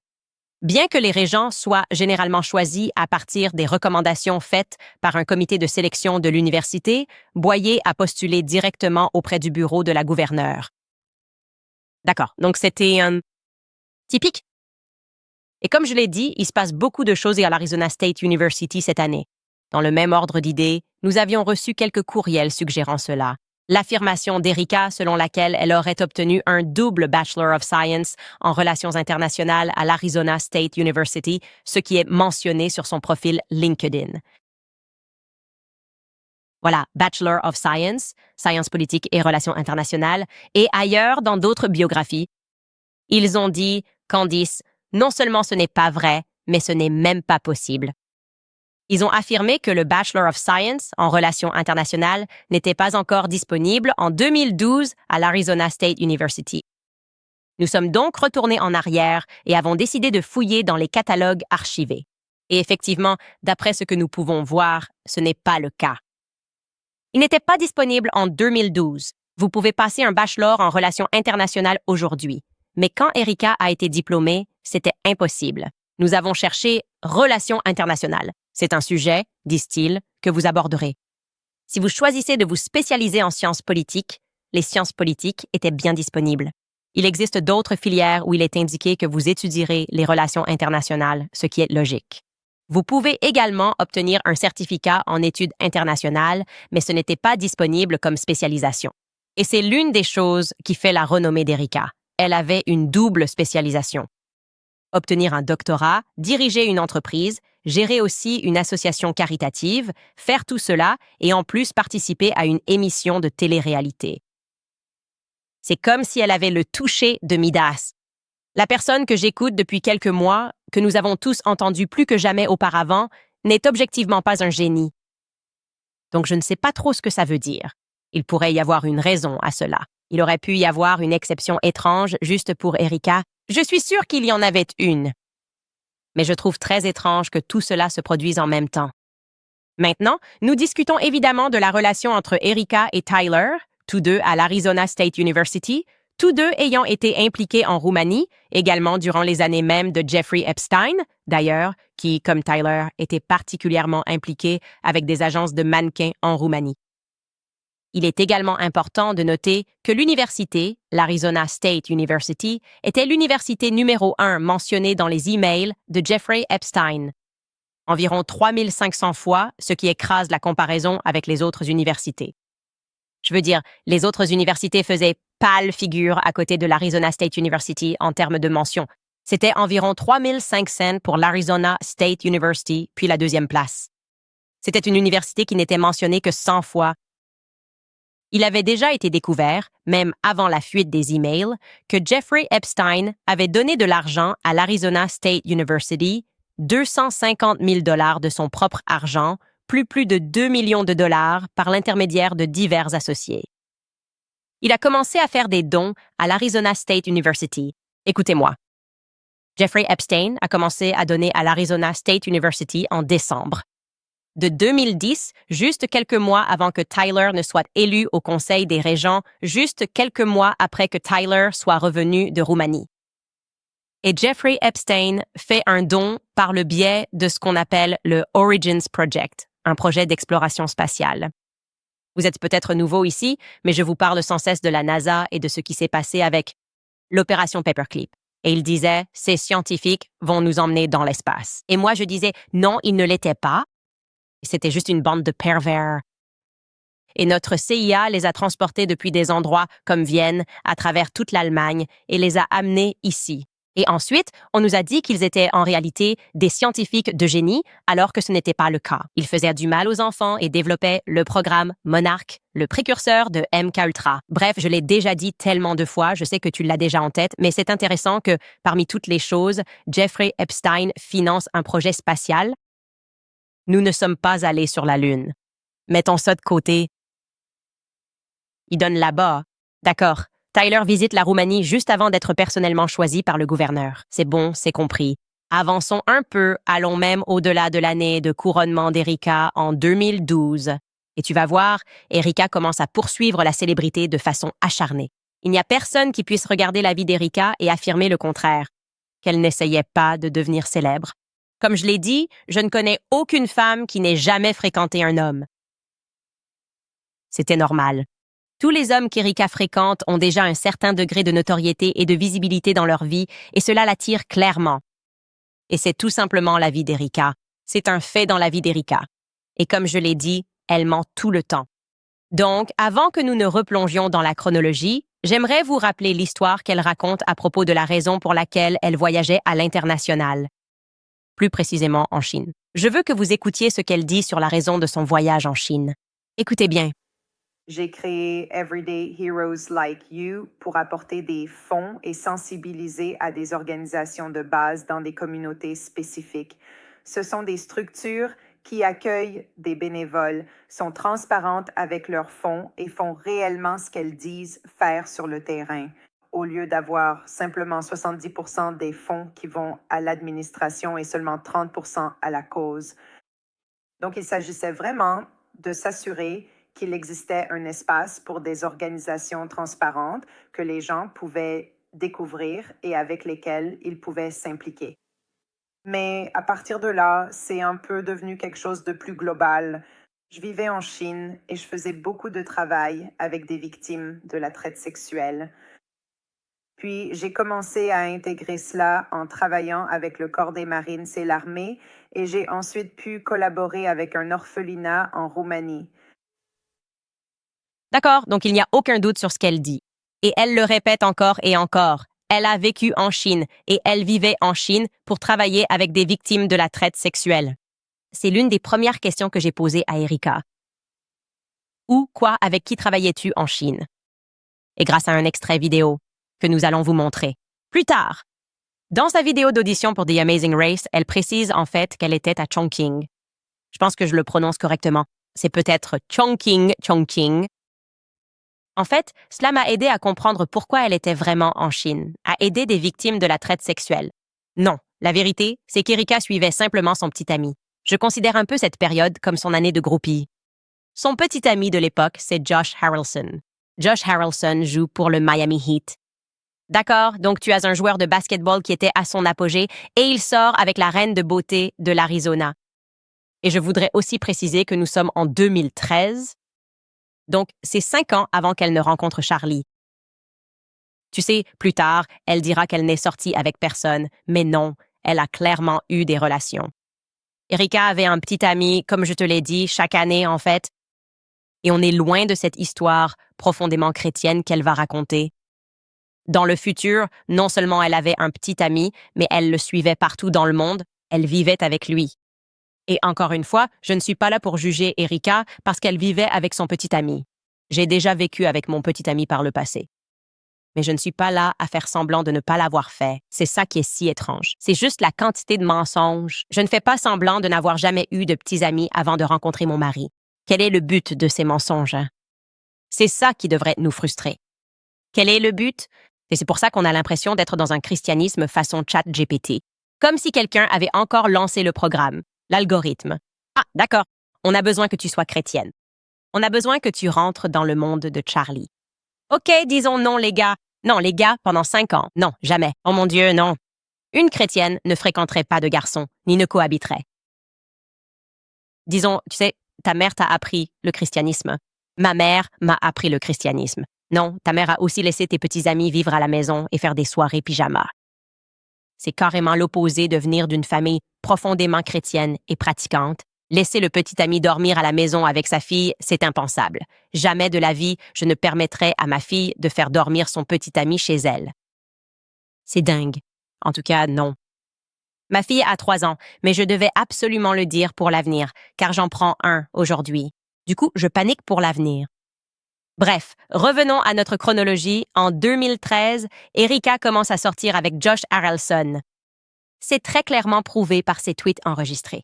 Bien que les régents soient généralement choisis à partir des recommandations faites par un comité de sélection de l'université, Boyer a postulé directement auprès du bureau de la gouverneure. D'accord, donc c'était typique. Et comme je l'ai dit, il se passe beaucoup de choses à l'Arizona State University cette année. Dans le même ordre d'idées, nous avions reçu quelques courriels suggérant cela. L'affirmation d'Erika selon laquelle elle aurait obtenu un double Bachelor of Science en relations internationales à l'Arizona State University, ce qui est mentionné sur son profil LinkedIn. Voilà, Bachelor of Science, Sciences politiques et relations internationales, et ailleurs dans d'autres biographies. Ils ont dit, Candice, non seulement ce n'est pas vrai, mais ce n'est même pas possible. Ils ont affirmé que le Bachelor of Science en relations internationales n'était pas encore disponible en 2012 à l'Arizona State University. Nous sommes donc retournés en arrière et avons décidé de fouiller dans les catalogues archivés. Et effectivement, d'après ce que nous pouvons voir, ce n'est pas le cas. Il n'était pas disponible en 2012. Vous pouvez passer un bachelor en relations internationales aujourd'hui. Mais quand Erika a été diplômée, c'était impossible. Nous avons cherché relations internationales. C'est un sujet, disent-ils, que vous aborderez. Si vous choisissez de vous spécialiser en sciences politiques, les sciences politiques étaient bien disponibles. Il existe d'autres filières où il est indiqué que vous étudierez les relations internationales, ce qui est logique. Vous pouvez également obtenir un certificat en études internationales, mais ce n'était pas disponible comme spécialisation. Et c'est l'une des choses qui fait la renommée d'Erika. Elle avait une double spécialisation. Obtenir un doctorat, diriger une entreprise, gérer aussi une association caritative, faire tout cela et en plus participer à une émission de télé-réalité. C'est comme si elle avait le toucher de Midas. La personne que j'écoute depuis quelques mois, que nous avons tous entendu plus que jamais auparavant, n'est objectivement pas un génie. Donc je ne sais pas trop ce que ça veut dire. Il pourrait y avoir une raison à cela. Il aurait pu y avoir une exception étrange juste pour Erika. Je suis sûre qu'il y en avait une. Mais je trouve très étrange que tout cela se produise en même temps. Maintenant, nous discutons évidemment de la relation entre Erika et Tyler, tous deux à l'Arizona State University, tous deux ayant été impliqués en Roumanie, également durant les années mêmes de Jeffrey Epstein, d'ailleurs, qui, comme Tyler, était particulièrement impliqué avec des agences de mannequins en Roumanie. Il est également important de noter que l'université, l'Arizona State University, était l'université numéro 1 mentionnée dans les emails de Jeffrey Epstein. Environ 3500 fois, ce qui écrase la comparaison avec les autres universités. Je veux dire, les autres universités faisaient pâle figure à côté de l'Arizona State University en termes de mention. C'était environ 3500 pour l'Arizona State University, puis la deuxième place. C'était une université qui n'était mentionnée que 100 fois. Il avait déjà été découvert, même avant la fuite des emails, que Jeffrey Epstein avait donné de l'argent à l'Arizona State University, 250 000 $ de son propre argent, plus de 2 millions de dollars par l'intermédiaire de divers associés. Il a commencé à faire des dons à l'Arizona State University. Écoutez-moi. Jeffrey Epstein a commencé à donner à l'Arizona State University en décembre. De 2010, juste quelques mois avant que Tyler ne soit élu au Conseil des régents, juste quelques mois après que Tyler soit revenu de Roumanie. Et Jeffrey Epstein fait un don par le biais de ce qu'on appelle le Origins Project, un projet d'exploration spatiale. Vous êtes peut-être nouveau ici, mais je vous parle sans cesse de la NASA et de ce qui s'est passé avec l'opération Paperclip. Et il disait, ces scientifiques vont nous emmener dans l'espace. Et moi, je disais, non, ils ne l'étaient pas. C'était juste une bande de pervers. Et notre CIA les a transportés depuis des endroits comme Vienne, à travers toute l'Allemagne, et les a amenés ici. Et ensuite, on nous a dit qu'ils étaient en réalité des scientifiques de génie, alors que ce n'était pas le cas. Ils faisaient du mal aux enfants et développaient le programme Monarch, le précurseur de MKUltra. Bref, je l'ai déjà dit tellement de fois, je sais que tu l'as déjà en tête, mais c'est intéressant que, parmi toutes les choses, Jeffrey Epstein finance un projet spatial. Nous ne sommes pas allés sur la Lune. Mettons ça de côté. Il donne là-bas. D'accord. Tyler visite la Roumanie juste avant d'être personnellement choisi par le gouverneur. C'est bon, c'est compris. Avançons un peu, allons même au-delà de l'année de couronnement d'Erika en 2012. Et tu vas voir, Erika commence à poursuivre la célébrité de façon acharnée. Il n'y a personne qui puisse regarder la vie d'Erika et affirmer le contraire, qu'elle n'essayait pas de devenir célèbre. Comme je l'ai dit, je ne connais aucune femme qui n'ait jamais fréquenté un homme. C'était normal. Tous les hommes qu'Erika fréquente ont déjà un certain degré de notoriété et de visibilité dans leur vie, et cela l'attire clairement. Et c'est tout simplement la vie d'Erika. C'est un fait dans la vie d'Erika. Et comme je l'ai dit, elle ment tout le temps. Donc, avant que nous ne replongions dans la chronologie, j'aimerais vous rappeler l'histoire qu'elle raconte à propos de la raison pour laquelle elle voyageait à l'international. Plus précisément en Chine. Je veux que vous écoutiez ce qu'elle dit sur la raison de son voyage en Chine. Écoutez bien. J'ai créé Everyday Heroes Like You pour apporter des fonds et sensibiliser à des organisations de base dans des communautés spécifiques. Ce sont des structures qui accueillent des bénévoles, sont transparentes avec leurs fonds et font réellement ce qu'elles disent faire sur le terrain, au lieu d'avoir simplement 70% des fonds qui vont à l'administration et seulement 30% à la cause. Donc, il s'agissait vraiment de s'assurer qu'il existait un espace pour des organisations transparentes que les gens pouvaient découvrir et avec lesquelles ils pouvaient s'impliquer. Mais à partir de là, c'est un peu devenu quelque chose de plus global. Je vivais en Chine et je faisais beaucoup de travail avec des victimes de la traite sexuelle. Puis j'ai commencé à intégrer cela en travaillant avec le corps des Marines et l'armée, et j'ai ensuite pu collaborer avec un orphelinat en Roumanie. D'accord, donc il n'y a aucun doute sur ce qu'elle dit. Et elle le répète encore et encore. Elle a vécu en Chine et elle vivait en Chine pour travailler avec des victimes de la traite sexuelle. C'est l'une des premières questions que j'ai posées à Erika. Où, quoi, avec qui travaillais-tu en Chine? Et grâce à un extrait vidéo que nous allons vous montrer plus tard. Dans sa vidéo d'audition pour The Amazing Race, elle précise en fait qu'elle était à Chongqing. Je pense que je le prononce correctement. C'est peut-être Chongqing. En fait, cela m'a aidé à comprendre pourquoi elle était vraiment en Chine, à aider des victimes de la traite sexuelle. Non, la vérité, c'est qu'Erika suivait simplement son petit ami. Je considère un peu cette période comme son année de groupie. Son petit ami de l'époque, c'est Josh Harrelson. Josh Harrelson joue pour le Miami Heat. D'accord, donc tu as un joueur de basketball qui était à son apogée et il sort avec la reine de beauté de l'Arizona. Et je voudrais aussi préciser que nous sommes en 2013. Donc, c'est 5 ans avant qu'elle ne rencontre Charlie. Tu sais, plus tard, elle dira qu'elle n'est sortie avec personne, mais non, elle a clairement eu des relations. Erika avait un petit ami, comme je te l'ai dit, chaque année en fait, et on est loin de cette histoire profondément chrétienne qu'elle va raconter. Dans le futur, non seulement elle avait un petit ami, mais elle le suivait partout dans le monde, elle vivait avec lui. Et encore une fois, je ne suis pas là pour juger Erika parce qu'elle vivait avec son petit ami. J'ai déjà vécu avec mon petit ami par le passé. Mais je ne suis pas là à faire semblant de ne pas l'avoir fait. C'est ça qui est si étrange. C'est juste la quantité de mensonges. Je ne fais pas semblant de n'avoir jamais eu de petits amis avant de rencontrer mon mari. Quel est le but de ces mensonges? C'est ça qui devrait nous frustrer. Quel est le but? Et c'est pour ça qu'on a l'impression d'être dans un christianisme façon chat GPT. Comme si quelqu'un avait encore lancé le programme. L'algorithme. Ah, d'accord. On a besoin que tu sois chrétienne. On a besoin que tu rentres dans le monde de Charlie. OK, disons non, les gars. Non, les gars, pendant 5 ans. Non, jamais. Oh mon Dieu, non. Une chrétienne ne fréquenterait pas de garçons, ni ne cohabiterait. Disons, tu sais, ta mère t'a appris le christianisme. Ma mère m'a appris le christianisme. Non, ta mère a aussi laissé tes petits amis vivre à la maison et faire des soirées pyjama. C'est carrément l'opposé de venir d'une famille profondément chrétienne et pratiquante. Laisser le petit ami dormir à la maison avec sa fille, c'est impensable. Jamais de la vie, je ne permettrai à ma fille de faire dormir son petit ami chez elle. C'est dingue. En tout cas, non. Ma fille a 3 ans, mais je devais absolument le dire pour l'avenir, car j'en prends un aujourd'hui. Du coup, je panique pour l'avenir. Bref, revenons à notre chronologie. En 2013, Erika commence à sortir avec Josh Harrelson. C'est très clairement prouvé par ses tweets enregistrés.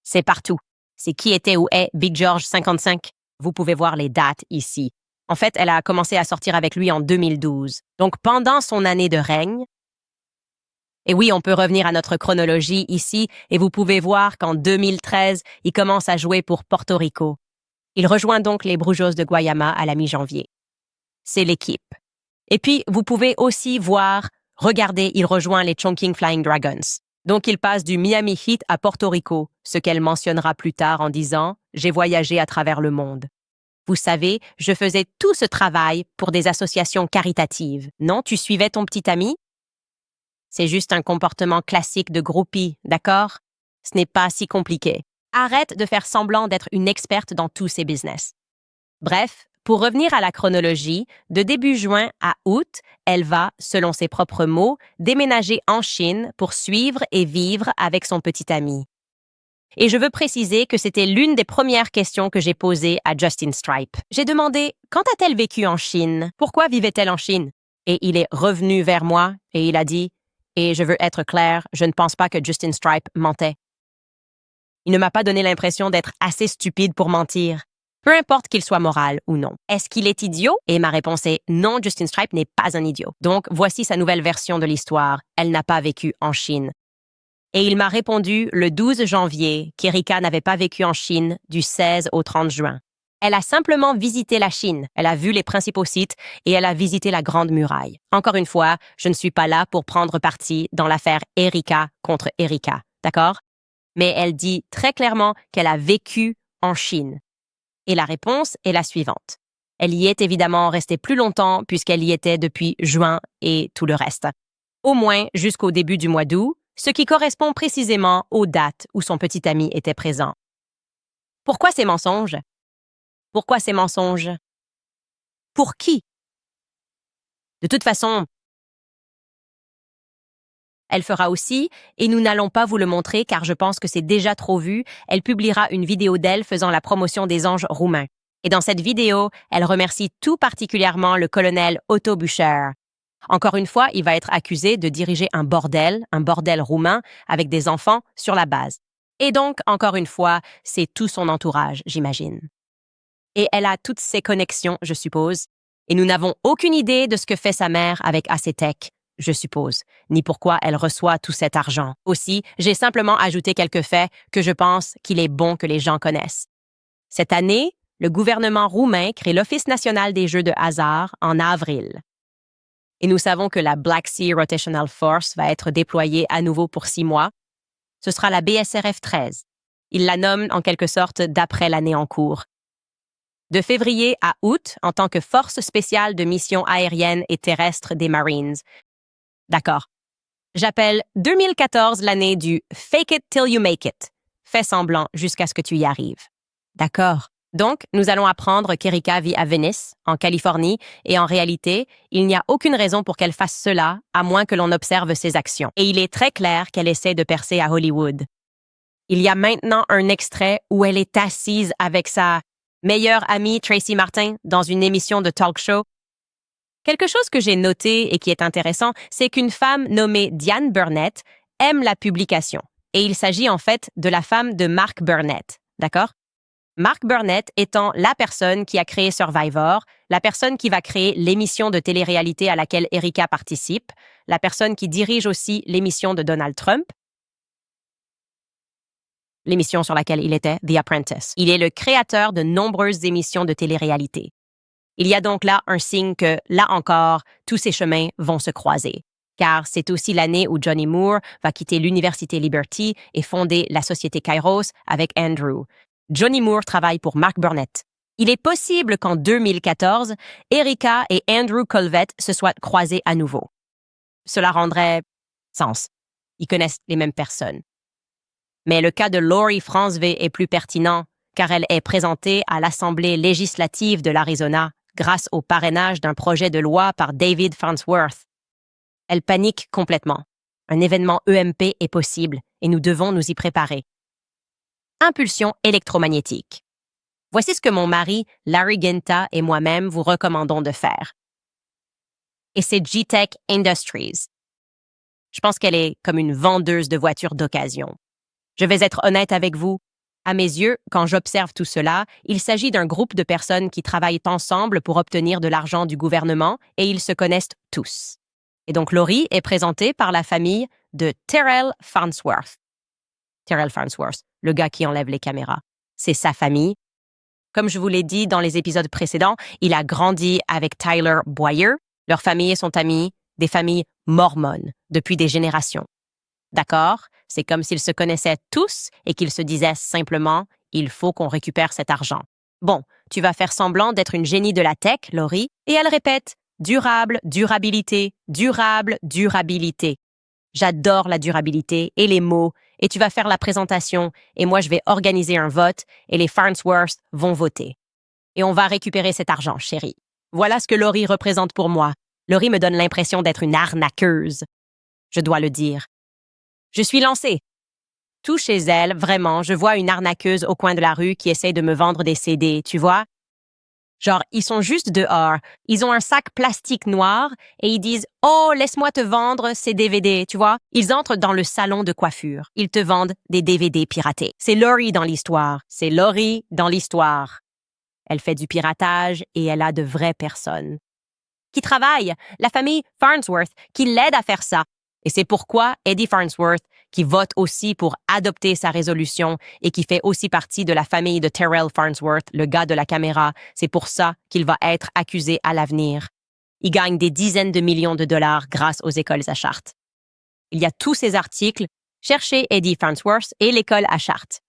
C'est partout. C'est qui était ou est Big George 55. Vous pouvez voir les dates ici. En fait, elle a commencé à sortir avec lui en 2012. Donc, pendant son année de règne. Et oui, on peut revenir à notre chronologie ici et vous pouvez voir qu'en 2013, il commence à jouer pour Porto Rico. Il rejoint donc les Brujos de Guayama à la mi-janvier. C'est l'équipe. Et puis, vous pouvez aussi voir, regardez, il rejoint les Chongqing Flying Dragons. Donc, il passe du Miami Heat à Porto Rico, ce qu'elle mentionnera plus tard en disant « J'ai voyagé à travers le monde ». Vous savez, je faisais tout ce travail pour des associations caritatives. Non, tu suivais ton petit ami? C'est juste un comportement classique de groupie, d'accord? Ce n'est pas si compliqué. Arrête de faire semblant d'être une experte dans tous ces business. Bref, pour revenir à la chronologie, de début juin à août, elle va, selon ses propres mots, déménager en Chine pour suivre et vivre avec son petit ami. Et je veux préciser que c'était l'une des premières questions que j'ai posées à Justin Stripe. J'ai demandé « Quand a-t-elle vécu en Chine? Pourquoi vivait-elle en Chine? » Et il est revenu vers moi et il a dit « Et je veux être clair, je ne pense pas que Justin Stripe mentait. » Il ne m'a pas donné l'impression d'être assez stupide pour mentir. Peu importe qu'il soit moral ou non. Est-ce qu'il est idiot? Et ma réponse est non, Justin Stripe n'est pas un idiot. Donc, voici sa nouvelle version de l'histoire. Elle n'a pas vécu en Chine. Et il m'a répondu le 12 janvier qu'Erika n'avait pas vécu en Chine du 16 au 30 juin. Elle a simplement visité la Chine. Elle a vu les principaux sites et elle a visité la Grande Muraille. Encore une fois, je ne suis pas là pour prendre parti dans l'affaire Erika contre Erika. D'accord? Mais elle dit très clairement qu'elle a vécu en Chine. Et la réponse est la suivante. Elle y est évidemment restée plus longtemps puisqu'elle y était depuis juin et tout le reste. Au moins jusqu'au début du mois d'août, ce qui correspond précisément aux dates où son petit ami était présent. Pourquoi ces mensonges? Pourquoi ces mensonges? Pour qui? De toute façon, elle fera aussi, et nous n'allons pas vous le montrer car je pense que c'est déjà trop vu, elle publiera une vidéo d'elle faisant la promotion des anges roumains. Et dans cette vidéo, elle remercie tout particulièrement le colonel Otto Bücher. Encore une fois, il va être accusé de diriger un bordel roumain avec des enfants sur la base. Et donc, encore une fois, c'est tout son entourage, j'imagine. Et elle a toutes ses connexions, je suppose. Et nous n'avons aucune idée de ce que fait sa mère avec Acetec, je suppose, ni pourquoi elle reçoit tout cet argent. Aussi, j'ai simplement ajouté quelques faits que je pense qu'il est bon que les gens connaissent. Cette année, le gouvernement roumain crée l'Office national des jeux de hasard en avril. Et nous savons que la Black Sea Rotational Force va être déployée à nouveau pour 6 mois. Ce sera la BSRF 13. Il la nomme en quelque sorte d'après l'année en cours. De février à août, en tant que force spéciale de mission aérienne et terrestre des Marines. D'accord. J'appelle 2014 l'année du « fake it till you make it ». Fais semblant jusqu'à ce que tu y arrives. D'accord. Donc, nous allons apprendre qu'Erika vit à Venice, en Californie, et en réalité, il n'y a aucune raison pour qu'elle fasse cela, à moins que l'on observe ses actions. Et il est très clair qu'elle essaie de percer à Hollywood. Il y a maintenant un extrait où elle est assise avec sa meilleure amie Tracy Martin dans une émission de talk show. Quelque chose que j'ai noté et qui est intéressant, c'est qu'une femme nommée Diane Burnett aime la publication. Et il s'agit en fait de la femme de Mark Burnett, d'accord? Mark Burnett étant la personne qui a créé Survivor, la personne qui va créer l'émission de télé-réalité à laquelle Erika participe, la personne qui dirige aussi l'émission de Donald Trump, l'émission sur laquelle il était, The Apprentice. Il est le créateur de nombreuses émissions de télé-réalité. Il y a donc là un signe que, là encore, tous ces chemins vont se croiser. Car c'est aussi l'année où Johnny Moore va quitter l'Université Liberty et fonder la société Kairos avec Andrew. Johnny Moore travaille pour Mark Burnett. Il est possible qu'en 2014, Erika et Andrew Colvett se soient croisés à nouveau. Cela rendrait sens. Ils connaissent les mêmes personnes. Mais le cas de Lori Francevey est plus pertinent, car elle est présentée à l'Assemblée législative de l'Arizona grâce au parrainage d'un projet de loi par David Farnsworth. Elle panique complètement. Un événement EMP est possible et nous devons nous y préparer. Impulsion électromagnétique. Voici ce que mon mari, Larry Genta, et moi-même vous recommandons de faire. Et c'est G-Tech Industries. Je pense qu'elle est comme une vendeuse de voitures d'occasion. Je vais être honnête avec vous. À mes yeux, quand j'observe tout cela, il s'agit d'un groupe de personnes qui travaillent ensemble pour obtenir de l'argent du gouvernement et ils se connaissent tous. Et donc Lori est présentée par la famille de Terrell Farnsworth. Terrell Farnsworth, le gars qui enlève les caméras. C'est sa famille. Comme je vous l'ai dit dans les épisodes précédents, il a grandi avec Tyler Boyer. Leurs familles sont amies, des familles mormones, depuis des générations. D'accord? C'est comme s'ils se connaissaient tous et qu'ils se disaient simplement « il faut qu'on récupère cet argent ». Bon, tu vas faire semblant d'être une génie de la tech, Lori, et elle répète « durable, durabilité, durable, durabilité ». J'adore la durabilité et les mots, et tu vas faire la présentation, et moi je vais organiser un vote, et les Farnsworth vont voter. Et on va récupérer cet argent, chérie. Voilà ce que Lori représente pour moi. Lori me donne l'impression d'être une arnaqueuse. Je dois le dire. Je suis lancée. Tout chez elle, vraiment, je vois une arnaqueuse au coin de la rue qui essaie de me vendre des CD, tu vois? Genre, ils sont juste dehors, ils ont un sac plastique noir et ils disent « Oh, laisse-moi te vendre ces DVD », tu vois? Ils entrent dans le salon de coiffure. Ils te vendent des DVD piratés. C'est Laurie dans l'histoire. C'est Laurie dans l'histoire. Elle fait du piratage et elle a de vraies personnes qui travaillent, la famille Farnsworth, qui l'aide à faire ça. Et c'est pourquoi Eddie Farnsworth, qui vote aussi pour adopter sa résolution et qui fait aussi partie de la famille de Terrell Farnsworth, le gars de la caméra, c'est pour ça qu'il va être accusé à l'avenir. Il gagne des dizaines de millions de dollars grâce aux écoles à Chartres. Il y a tous ces articles, cherchez Eddie Farnsworth et l'école à Chartres.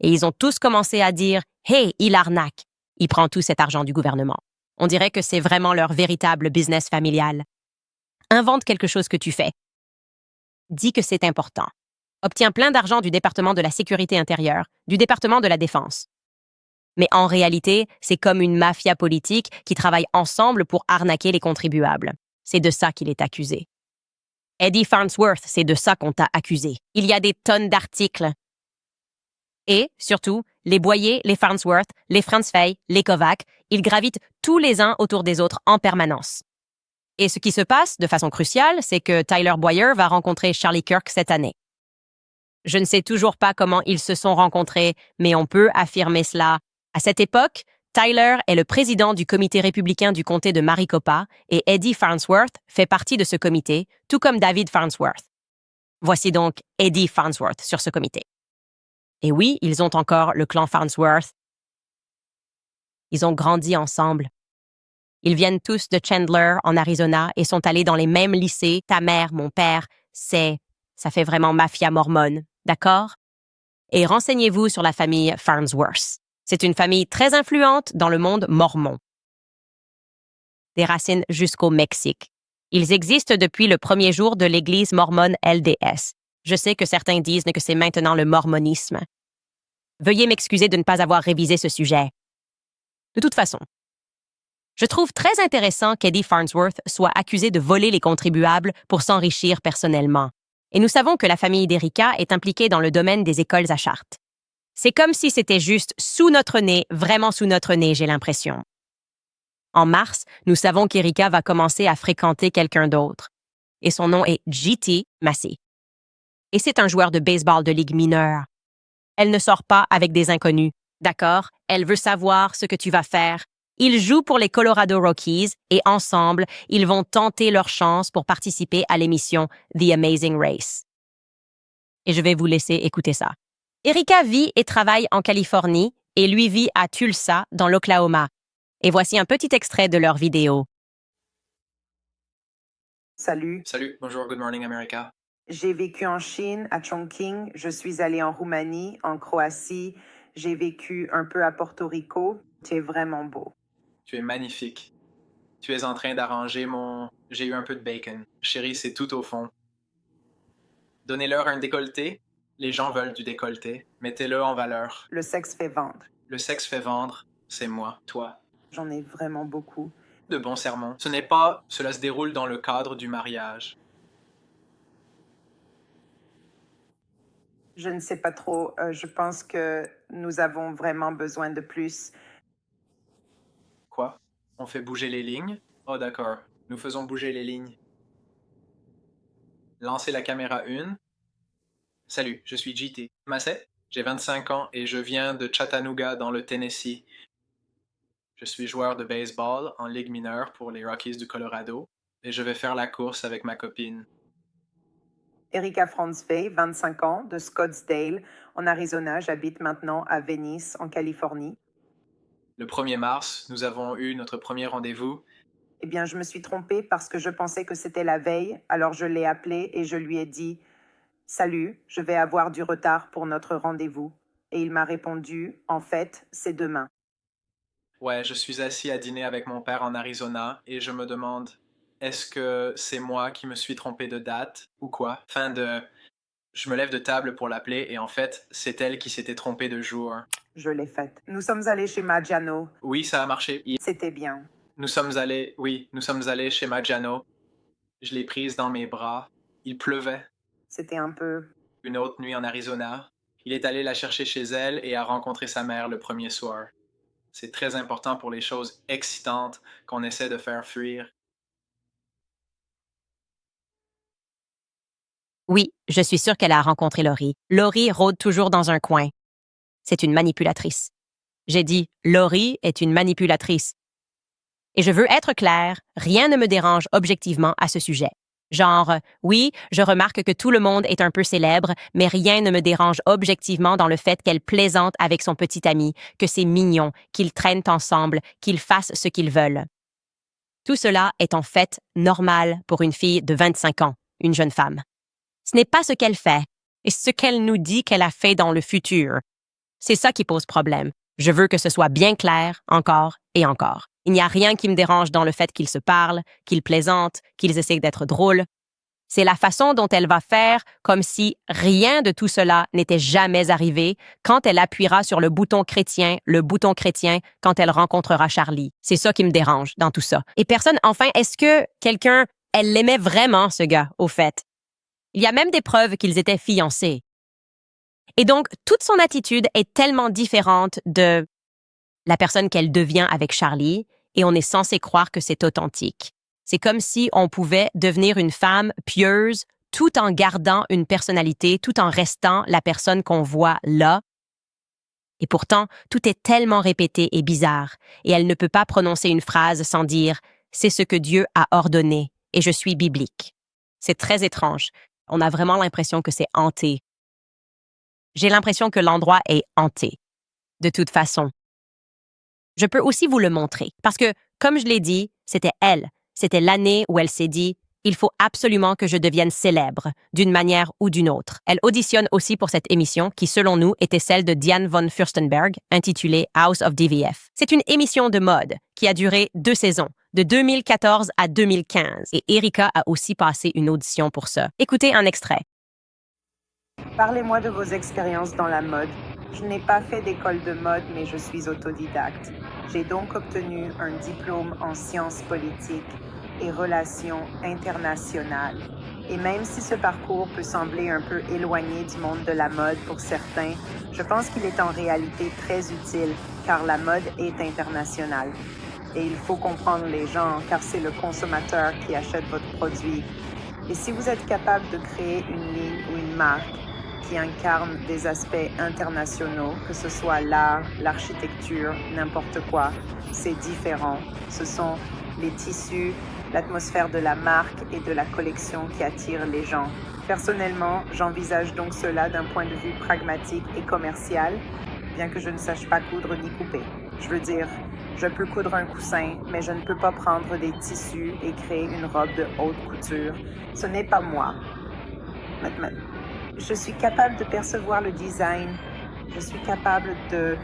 Et ils ont tous commencé à dire « Hey, il arnaque, il prend tout cet argent du gouvernement ». On dirait que c'est vraiment leur véritable business familial. Invente quelque chose que tu fais. Dis que c'est important. Obtiens plein d'argent du département de la sécurité intérieure, du département de la défense. Mais en réalité, c'est comme une mafia politique qui travaille ensemble pour arnaquer les contribuables. C'est de ça qu'il est accusé. Eddie Farnsworth, c'est de ça qu'on t'a accusé. Il y a des tonnes d'articles. Et, surtout, les Boyer, les Farnsworth, les Franz Fay, les Kovac, ils gravitent tous les uns autour des autres en permanence. Et ce qui se passe, de façon cruciale, c'est que Tyler Boyer va rencontrer Charlie Kirk cette année. Je ne sais toujours pas comment ils se sont rencontrés, mais on peut affirmer cela. À cette époque, Tyler est le président du comité républicain du comté de Maricopa et Eddie Farnsworth fait partie de ce comité, tout comme David Farnsworth. Voici donc Eddie Farnsworth sur ce comité. Et oui, ils ont encore le clan Farnsworth. Ils ont grandi ensemble. Ils viennent tous de Chandler, en Arizona, et sont allés dans les mêmes lycées. Ta mère, mon père, ça fait vraiment mafia mormone, d'accord? Et renseignez-vous sur la famille Farnsworth. C'est une famille très influente dans le monde mormon. Des racines jusqu'au Mexique. Ils existent depuis le premier jour de l'Église mormone LDS. Je sais que certains disent que c'est maintenant le mormonisme. Veuillez m'excuser de ne pas avoir révisé ce sujet. De toute façon, je trouve très intéressant qu'Eddie Farnsworth soit accusé de voler les contribuables pour s'enrichir personnellement. Et nous savons que la famille d'Erika est impliquée dans le domaine des écoles à Chartres. C'est comme si c'était juste sous notre nez, vraiment sous notre nez, j'ai l'impression. En mars, nous savons qu'Erika va commencer à fréquenter quelqu'un d'autre. Et son nom est J.T. Massey. Et c'est un joueur de baseball de ligue mineure. Elle ne sort pas avec des inconnus, d'accord? Elle veut savoir ce que tu vas faire. Ils jouent pour les Colorado Rockies et ensemble, ils vont tenter leur chance pour participer à l'émission The Amazing Race. Et je vais vous laisser écouter ça. Erika vit et travaille en Californie et lui vit à Tulsa, dans l'Oklahoma. Et voici un petit extrait de leur vidéo. Salut. Salut, bonjour, good morning America. J'ai vécu en Chine, à Chongqing. Je suis allée en Roumanie, en Croatie. J'ai vécu un peu à Porto Rico. Tu es vraiment beau. Tu es magnifique. Tu es en train d'arranger mon... J'ai eu un peu de bacon. Chérie, c'est tout au fond. Donnez-leur un décolleté. Les gens veulent du décolleté. Mettez-le en valeur. Le sexe fait vendre. Le sexe fait vendre. C'est moi, toi. J'en ai vraiment beaucoup. De bons sermons. Ce n'est pas... Cela se déroule dans le cadre du mariage. Je ne sais pas trop. Je pense que nous avons vraiment besoin de plus. Quoi? On fait bouger les lignes? Oh d'accord. Nous faisons bouger les lignes. Lancez la caméra 1. Salut, je suis J.T. Massey. J'ai 25 ans et je viens de Chattanooga dans le Tennessee. Je suis joueur de baseball en ligue mineure pour les Rockies du Colorado et je vais faire la course avec ma copine. Erika Franz Fay, 25 ans, de Scottsdale, en Arizona. J'habite maintenant à Venice, en Californie. Le 1er mars, nous avons eu notre premier rendez-vous. Eh bien, je me suis trompée parce que je pensais que c'était la veille. Alors je l'ai appelé et je lui ai dit « Salut, je vais avoir du retard pour notre rendez-vous. » Et il m'a répondu « En fait, c'est demain. » Ouais, je suis assis à dîner avec mon père en Arizona et je me demande, est-ce que c'est moi qui me suis trompé de date ou quoi? Je me lève de table pour l'appeler et en fait, c'est elle qui s'était trompée de jour. Je l'ai faite. Nous sommes allés chez Maggiano. Oui, ça a marché. C'était bien. Nous sommes allés chez Maggiano. Je l'ai prise dans mes bras. Il pleuvait. C'était un peu... une autre nuit en Arizona. Il est allé la chercher chez elle et a rencontré sa mère le premier soir. C'est très important pour les choses excitantes qu'on essaie de faire fuir. Oui, je suis sûre qu'elle a rencontré Laurie. Laurie rôde toujours dans un coin. C'est une manipulatrice. J'ai dit, Laurie est une manipulatrice. Et je veux être claire, rien ne me dérange objectivement à ce sujet. Genre, oui, je remarque que tout le monde est un peu célèbre, mais rien ne me dérange objectivement dans le fait qu'elle plaisante avec son petit ami, que c'est mignon, qu'ils traînent ensemble, qu'ils fassent ce qu'ils veulent. Tout cela est en fait normal pour une fille de 25 ans, une jeune femme. Ce n'est pas ce qu'elle fait, et ce qu'elle nous dit qu'elle a fait dans le futur. C'est ça qui pose problème. Je veux que ce soit bien clair, encore et encore. Il n'y a rien qui me dérange dans le fait qu'ils se parlent, qu'ils plaisantent, qu'ils essaient d'être drôles. C'est la façon dont elle va faire comme si rien de tout cela n'était jamais arrivé quand elle appuiera sur le bouton chrétien quand elle rencontrera Charlie. C'est ça qui me dérange dans tout ça. Et personne, enfin, est-ce que quelqu'un, elle l'aimait vraiment, ce gars, au fait? Il y a même des preuves qu'ils étaient fiancés. Et donc, toute son attitude est tellement différente de la personne qu'elle devient avec Charlie, et on est censé croire que c'est authentique. C'est comme si on pouvait devenir une femme pieuse tout en gardant une personnalité, tout en restant la personne qu'on voit là. Et pourtant, tout est tellement répété et bizarre, et elle ne peut pas prononcer une phrase sans dire « c'est ce que Dieu a ordonné, et je suis biblique ». C'est très étrange. On a vraiment l'impression que c'est hanté. J'ai l'impression que l'endroit est hanté. De toute façon. Je peux aussi vous le montrer, parce que, comme je l'ai dit, c'était elle. C'était l'année où elle s'est dit « Il faut absolument que je devienne célèbre, d'une manière ou d'une autre ». Elle auditionne aussi pour cette émission qui, selon nous, était celle de Diane von Furstenberg, intitulée House of DVF. C'est une émission de mode qui a duré 2 saisons, de 2014 à 2015, et Erika a aussi passé une audition pour ça. Écoutez un extrait. Parlez-moi de vos expériences dans la mode. Je n'ai pas fait d'école de mode, mais je suis autodidacte. J'ai donc obtenu un diplôme en sciences politiques et relations internationales. Et même si ce parcours peut sembler un peu éloigné du monde de la mode pour certains, je pense qu'il est en réalité très utile, car la mode est internationale. Et il faut comprendre les gens, car c'est le consommateur qui achète votre produit. Et si vous êtes capable de créer une ligne ou une marque qui incarne des aspects internationaux, que ce soit l'art, l'architecture, n'importe quoi, c'est différent. Ce sont les tissus, l'atmosphère de la marque et de la collection qui attirent les gens. Personnellement, j'envisage donc cela d'un point de vue pragmatique et commercial, bien que je ne sache pas coudre ni couper. Je veux dire, je peux coudre un coussin, mais je ne peux pas prendre des tissus et créer une robe de haute couture. Ce n'est pas moi. Maintenant, je suis capable de percevoir le design. Je suis capable de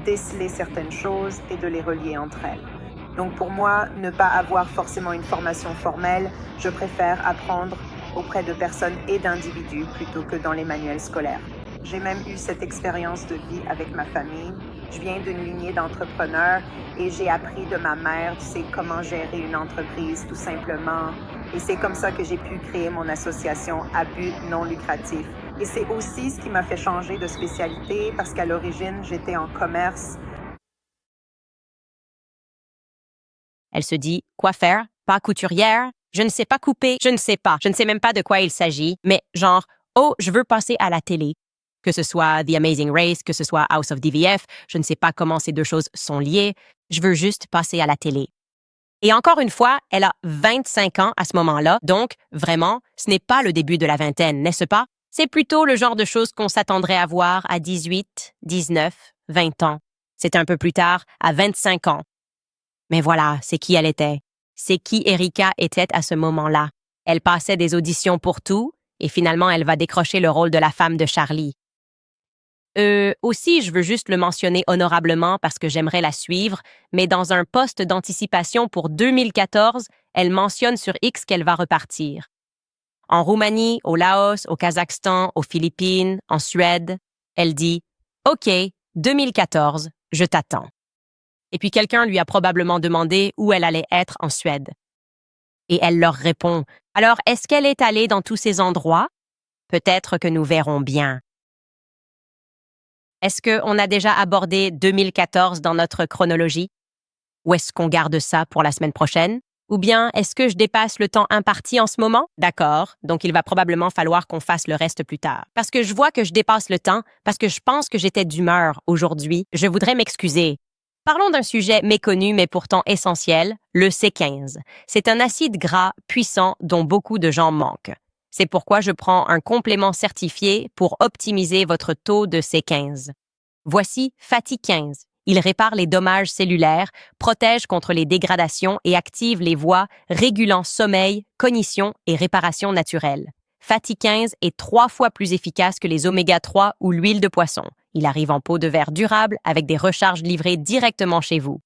déceler certaines choses et de les relier entre elles. Donc pour moi, ne pas avoir forcément une formation formelle, je préfère apprendre auprès de personnes et d'individus plutôt que dans les manuels scolaires. J'ai même eu cette expérience de vie avec ma famille. Je viens d'une lignée d'entrepreneurs et j'ai appris de ma mère, tu sais, comment gérer une entreprise tout simplement. Et c'est comme ça que j'ai pu créer mon association à but non lucratif. Et c'est aussi ce qui m'a fait changer de spécialité parce qu'à l'origine, j'étais en commerce. Elle se dit « Quoi faire? Pas couturière? Je ne sais pas couper, je ne sais pas. Je ne sais même pas de quoi il s'agit, mais genre, oh, je veux passer à la télé. » Que ce soit The Amazing Race, que ce soit House of DVF, je ne sais pas comment ces deux choses sont liées. Je veux juste passer à la télé. Et encore une fois, elle a 25 ans à ce moment-là, donc vraiment, ce n'est pas le début de la vingtaine, n'est-ce pas? C'est plutôt le genre de choses qu'on s'attendrait à voir à 18, 19, 20 ans. C'est un peu plus tard, à 25 ans. Mais voilà, c'est qui elle était. C'est qui Erika était à ce moment-là. Elle passait des auditions pour tout, et finalement, elle va décrocher le rôle de la femme de Charlie. Aussi, je veux juste le mentionner honorablement parce que j'aimerais la suivre, mais dans un post d'anticipation pour 2014, elle mentionne sur X qu'elle va repartir. En Roumanie, au Laos, au Kazakhstan, aux Philippines, en Suède, elle dit « OK, 2014, je t'attends ». Et puis quelqu'un lui a probablement demandé où elle allait être en Suède. Et elle leur répond « Alors, est-ce qu'elle est allée dans tous ces endroits? Peut-être que nous verrons bien. Est-ce qu'on a déjà abordé 2014 dans notre chronologie? Ou est-ce qu'on garde ça pour la semaine prochaine? Ou bien est-ce que je dépasse le temps imparti en ce moment? D'accord, donc il va probablement falloir qu'on fasse le reste plus tard. Parce que je vois que je dépasse le temps, parce que je pense que j'étais d'humeur aujourd'hui, je voudrais m'excuser. Parlons d'un sujet méconnu mais pourtant essentiel, le C15. C'est un acide gras puissant dont beaucoup de gens manquent. C'est pourquoi je prends un complément certifié pour optimiser votre taux de C15. Voici Fati15. Il répare les dommages cellulaires, protège contre les dégradations et active les voies régulant sommeil, cognition et réparation naturelle. Fati15 est 3 fois plus efficace que les oméga 3 ou l'huile de poisson. Il arrive en pot de verre durable avec des recharges livrées directement chez vous.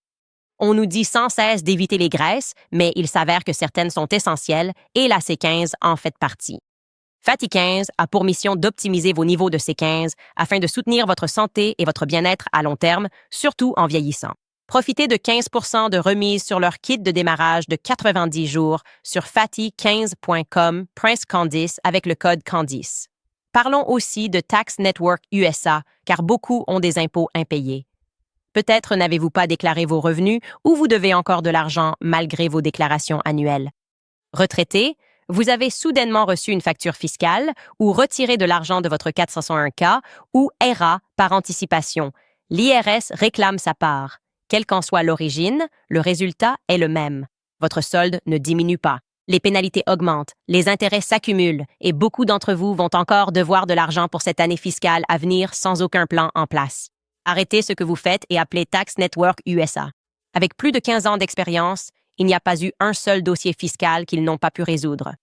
On nous dit sans cesse d'éviter les graisses, mais il s'avère que certaines sont essentielles et la C15 en fait partie. Fati15 a pour mission d'optimiser vos niveaux de C15 afin de soutenir votre santé et votre bien-être à long terme, surtout en vieillissant. Profitez de 15% de remise sur leur kit de démarrage de 90 jours sur fati15.com, Prince Candice avec le code Candice. Parlons aussi de Tax Network USA, car beaucoup ont des impôts impayés. Peut-être n'avez-vous pas déclaré vos revenus ou vous devez encore de l'argent malgré vos déclarations annuelles. Retraité, vous avez soudainement reçu une facture fiscale ou retiré de l'argent de votre 401K ou ERA par anticipation. L'IRS réclame sa part. Quelle qu'en soit l'origine, le résultat est le même. Votre solde ne diminue pas. Les pénalités augmentent, les intérêts s'accumulent et beaucoup d'entre vous vont encore devoir de l'argent pour cette année fiscale à venir sans aucun plan en place. Arrêtez ce que vous faites et appelez Tax Network USA. Avec plus de 15 ans d'expérience, il n'y a pas eu un seul dossier fiscal qu'ils n'ont pas pu résoudre.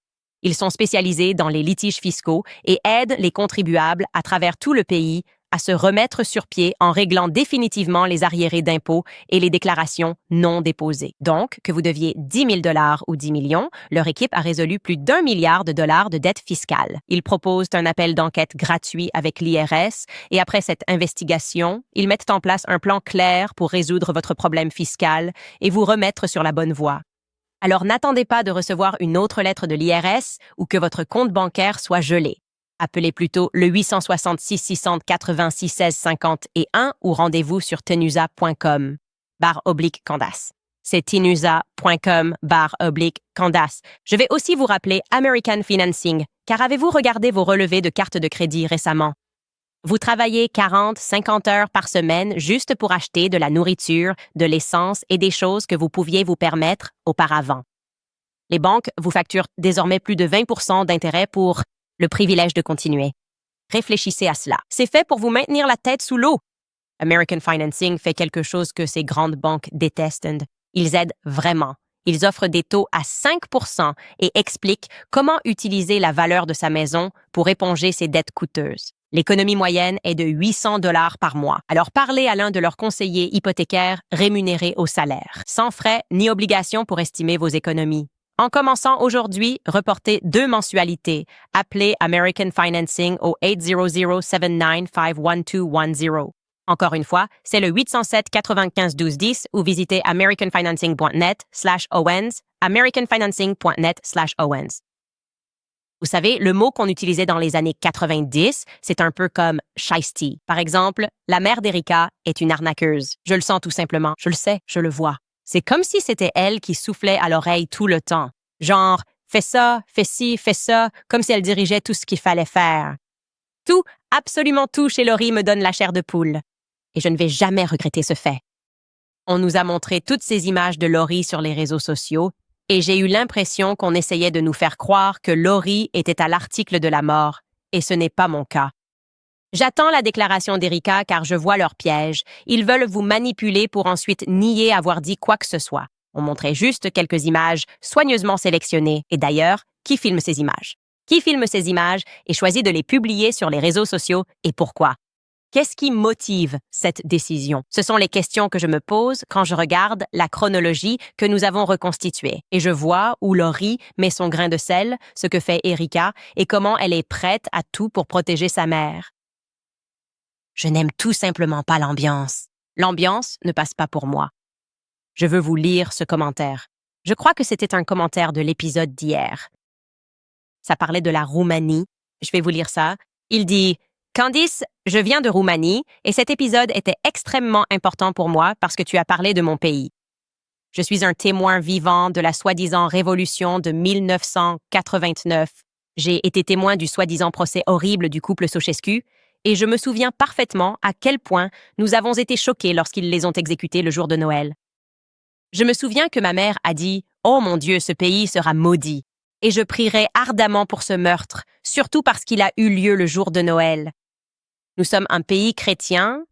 Ils sont spécialisés dans les litiges fiscaux et aident les contribuables à travers tout le pays à se remettre sur pied en réglant définitivement les arriérés d'impôts et les déclarations non déposées. Donc, que vous deviez 10 000 $ ou 10 millions, leur équipe a résolu plus d'1 milliard de dollars de dettes fiscales. Ils proposent un appel d'enquête gratuit avec l'IRS et après cette investigation, ils mettent en place un plan clair pour résoudre votre problème fiscal et vous remettre sur la bonne voie. Alors n'attendez pas de recevoir une autre lettre de l'IRS ou que votre compte bancaire soit gelé. Appelez plutôt le 866 686 16 51 ou rendez-vous sur tenusa.com/Candace. C'est tenusa.com/Candace. Je vais aussi vous rappeler American Financing, car avez-vous regardé vos relevés de carte de crédit récemment? Vous travaillez 40-50 heures par semaine juste pour acheter de la nourriture, de l'essence et des choses que vous pouviez vous permettre auparavant. Les banques vous facturent désormais plus de 20% d'intérêt pour le privilège de continuer. Réfléchissez à cela. C'est fait pour vous maintenir la tête sous l'eau. American Financing fait quelque chose que ces grandes banques détestent. Ils aident vraiment. Ils offrent des taux à 5% et expliquent comment utiliser la valeur de sa maison pour éponger ses dettes coûteuses. L'économie moyenne est de 800 $ par mois. Alors parlez à l'un de leurs conseillers hypothécaires rémunérés au salaire, sans frais ni obligations pour estimer vos économies. En commençant aujourd'hui, reportez 2 mensualités. Appelez American Financing au 800-795-1210. Encore une fois, c'est le 807 95 12 10 ou visitez americanfinancing.net/Owens, americanfinancing.net/Owens. Vous savez, le mot qu'on utilisait dans les années 90, c'est un peu comme « shiesty ». Par exemple, la mère d'Erika est une arnaqueuse. Je le sens tout simplement. Je le sais, je le vois. C'est comme si c'était elle qui soufflait à l'oreille tout le temps. Genre, fais ça, fais ci, fais ça, comme si elle dirigeait tout ce qu'il fallait faire. Tout, absolument tout chez Laurie me donne la chair de poule. Et je ne vais jamais regretter ce fait. On nous a montré toutes ces images de Laurie sur les réseaux sociaux et j'ai eu l'impression qu'on essayait de nous faire croire que Laurie était à l'article de la mort, et ce n'est pas mon cas. J'attends la déclaration d'Erika car je vois leur piège. Ils veulent vous manipuler pour ensuite nier avoir dit quoi que ce soit. On montrait juste quelques images soigneusement sélectionnées. Et d'ailleurs, qui filme ces images? Qui filme ces images et choisit de les publier sur les réseaux sociaux et pourquoi? Qu'est-ce qui motive cette décision? Ce sont les questions que je me pose quand je regarde la chronologie que nous avons reconstituée. Et je vois où Laurie met son grain de sel, ce que fait Erika et comment elle est prête à tout pour protéger sa mère. Je n'aime tout simplement pas l'ambiance. L'ambiance ne passe pas pour moi. Je veux vous lire ce commentaire. Je crois que c'était un commentaire de l'épisode d'hier. Ça parlait de la Roumanie. Je vais vous lire ça. Il dit « Candice, je viens de Roumanie et cet épisode était extrêmement important pour moi parce que tu as parlé de mon pays. Je suis un témoin vivant de la soi-disant révolution de 1989. J'ai été témoin du soi-disant procès horrible du couple Ceausescu et je me souviens parfaitement à quel point nous avons été choqués lorsqu'ils les ont exécutés le jour de Noël. Je me souviens que ma mère a dit « Oh mon Dieu, ce pays sera maudit » et je prierai ardemment pour ce meurtre, surtout parce qu'il a eu lieu le jour de Noël. Nous sommes un pays chrétien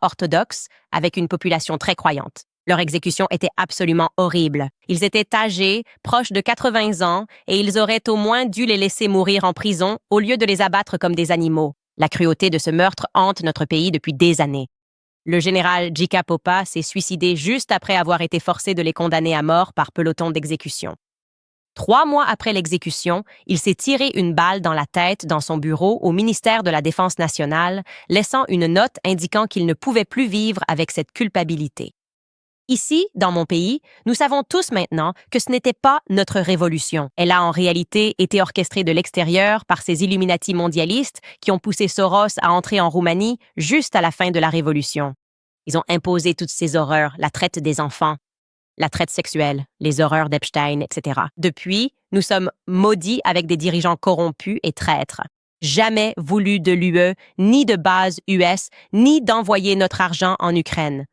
orthodoxe, avec une population très croyante. Leur exécution était absolument horrible. Ils étaient âgés, proches de 80 ans, et ils auraient au moins dû les laisser mourir en prison au lieu de les abattre comme des animaux. La cruauté de ce meurtre hante notre pays depuis des années. Le général Jika Popa s'est suicidé juste après avoir été forcé de les condamner à mort par peloton d'exécution. 3 mois après l'exécution, il s'est tiré une balle dans la tête dans son bureau au ministère de la Défense nationale, laissant une note indiquant qu'il ne pouvait plus vivre avec cette culpabilité. Ici, dans mon pays, nous savons tous maintenant que ce n'était pas notre révolution. Elle a en réalité été orchestrée de l'extérieur par ces Illuminati mondialistes qui ont poussé Soros à entrer en Roumanie juste à la fin de la révolution. Ils ont imposé toutes ces horreurs, la traite des enfants, la traite sexuelle, les horreurs d'Epstein, etc. Depuis, nous sommes maudits avec des dirigeants corrompus et traîtres. Jamais voulu de l'UE, ni de base US, ni d'envoyer notre argent en Ukraine.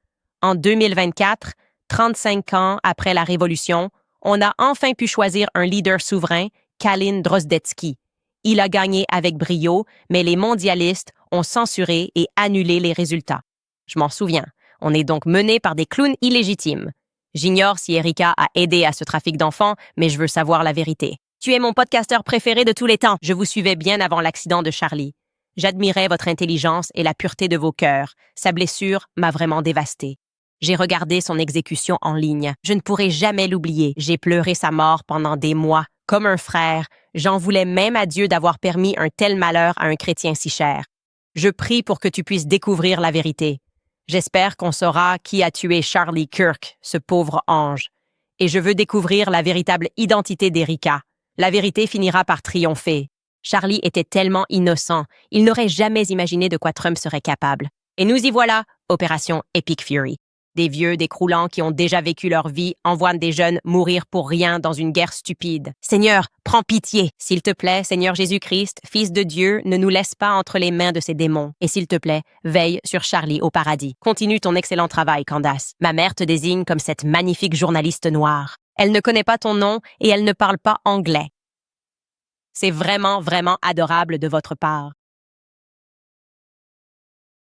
En 2024, 35 ans après la Révolution, on a enfin pu choisir un leader souverain, Kalin Drozdetsky. Il a gagné avec brio, mais les mondialistes ont censuré et annulé les résultats. Je m'en souviens. On est donc mené par des clowns illégitimes. J'ignore si Erika a aidé à ce trafic d'enfants, mais je veux savoir la vérité. Tu es mon podcasteur préféré de tous les temps. Je vous suivais bien avant l'accident de Charlie. J'admirais votre intelligence et la pureté de vos cœurs. Sa blessure m'a vraiment dévastée. J'ai regardé son exécution en ligne. Je ne pourrai jamais l'oublier. J'ai pleuré sa mort pendant des mois, comme un frère. J'en voulais même à Dieu d'avoir permis un tel malheur à un chrétien si cher. Je prie pour que tu puisses découvrir la vérité. J'espère qu'on saura qui a tué Charlie Kirk, ce pauvre ange. Et je veux découvrir la véritable identité d'Erika. La vérité finira par triompher. Charlie était tellement innocent, il n'aurait jamais imaginé de quoi Trump serait capable. Et nous y voilà, Opération Epic Fury. Des vieux décroulants qui ont déjà vécu leur vie envoient des jeunes mourir pour rien dans une guerre stupide. Seigneur, prends pitié. S'il te plaît, Seigneur Jésus-Christ, Fils de Dieu, ne nous laisse pas entre les mains de ces démons. Et s'il te plaît, veille sur Charlie au paradis. Continue ton excellent travail, Candace. Ma mère te désigne comme cette magnifique journaliste noire. Elle ne connaît pas ton nom et elle ne parle pas anglais. C'est vraiment, vraiment adorable de votre part.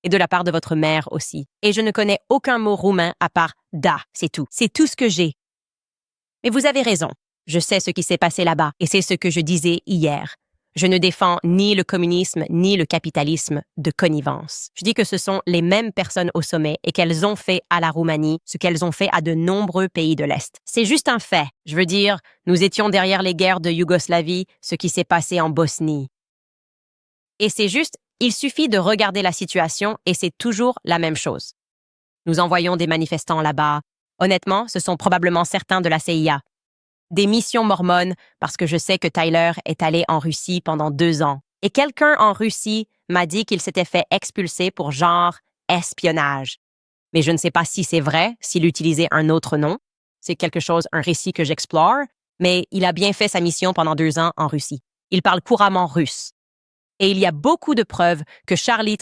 Et de la part de votre mère aussi. Et je ne connais aucun mot roumain à part « da », c'est tout. C'est tout ce que j'ai. Mais vous avez raison. Je sais ce qui s'est passé là-bas, et c'est ce que je disais hier. Je ne défends ni le communisme ni le capitalisme de connivence. Je dis que ce sont les mêmes personnes au sommet et qu'elles ont fait à la Roumanie ce qu'elles ont fait à de nombreux pays de l'Est. C'est juste un fait. Je veux dire, nous étions derrière les guerres de Yougoslavie, ce qui s'est passé en Bosnie. Et c'est juste, il suffit de regarder la situation et c'est toujours la même chose. Nous envoyons des manifestants là-bas. Honnêtement, ce sont probablement certains de la CIA. Des missions mormones, parce que je sais que Tyler est allé en Russie pendant 2 ans. Et quelqu'un en Russie m'a dit qu'il s'était fait expulser pour genre espionnage. Mais je ne sais pas si c'est vrai, s'il utilisait un autre nom. C'est un récit que j'explore, mais il a bien fait sa mission pendant 2 ans en Russie. Il parle couramment russe. Et il y a beaucoup de preuves que Tyler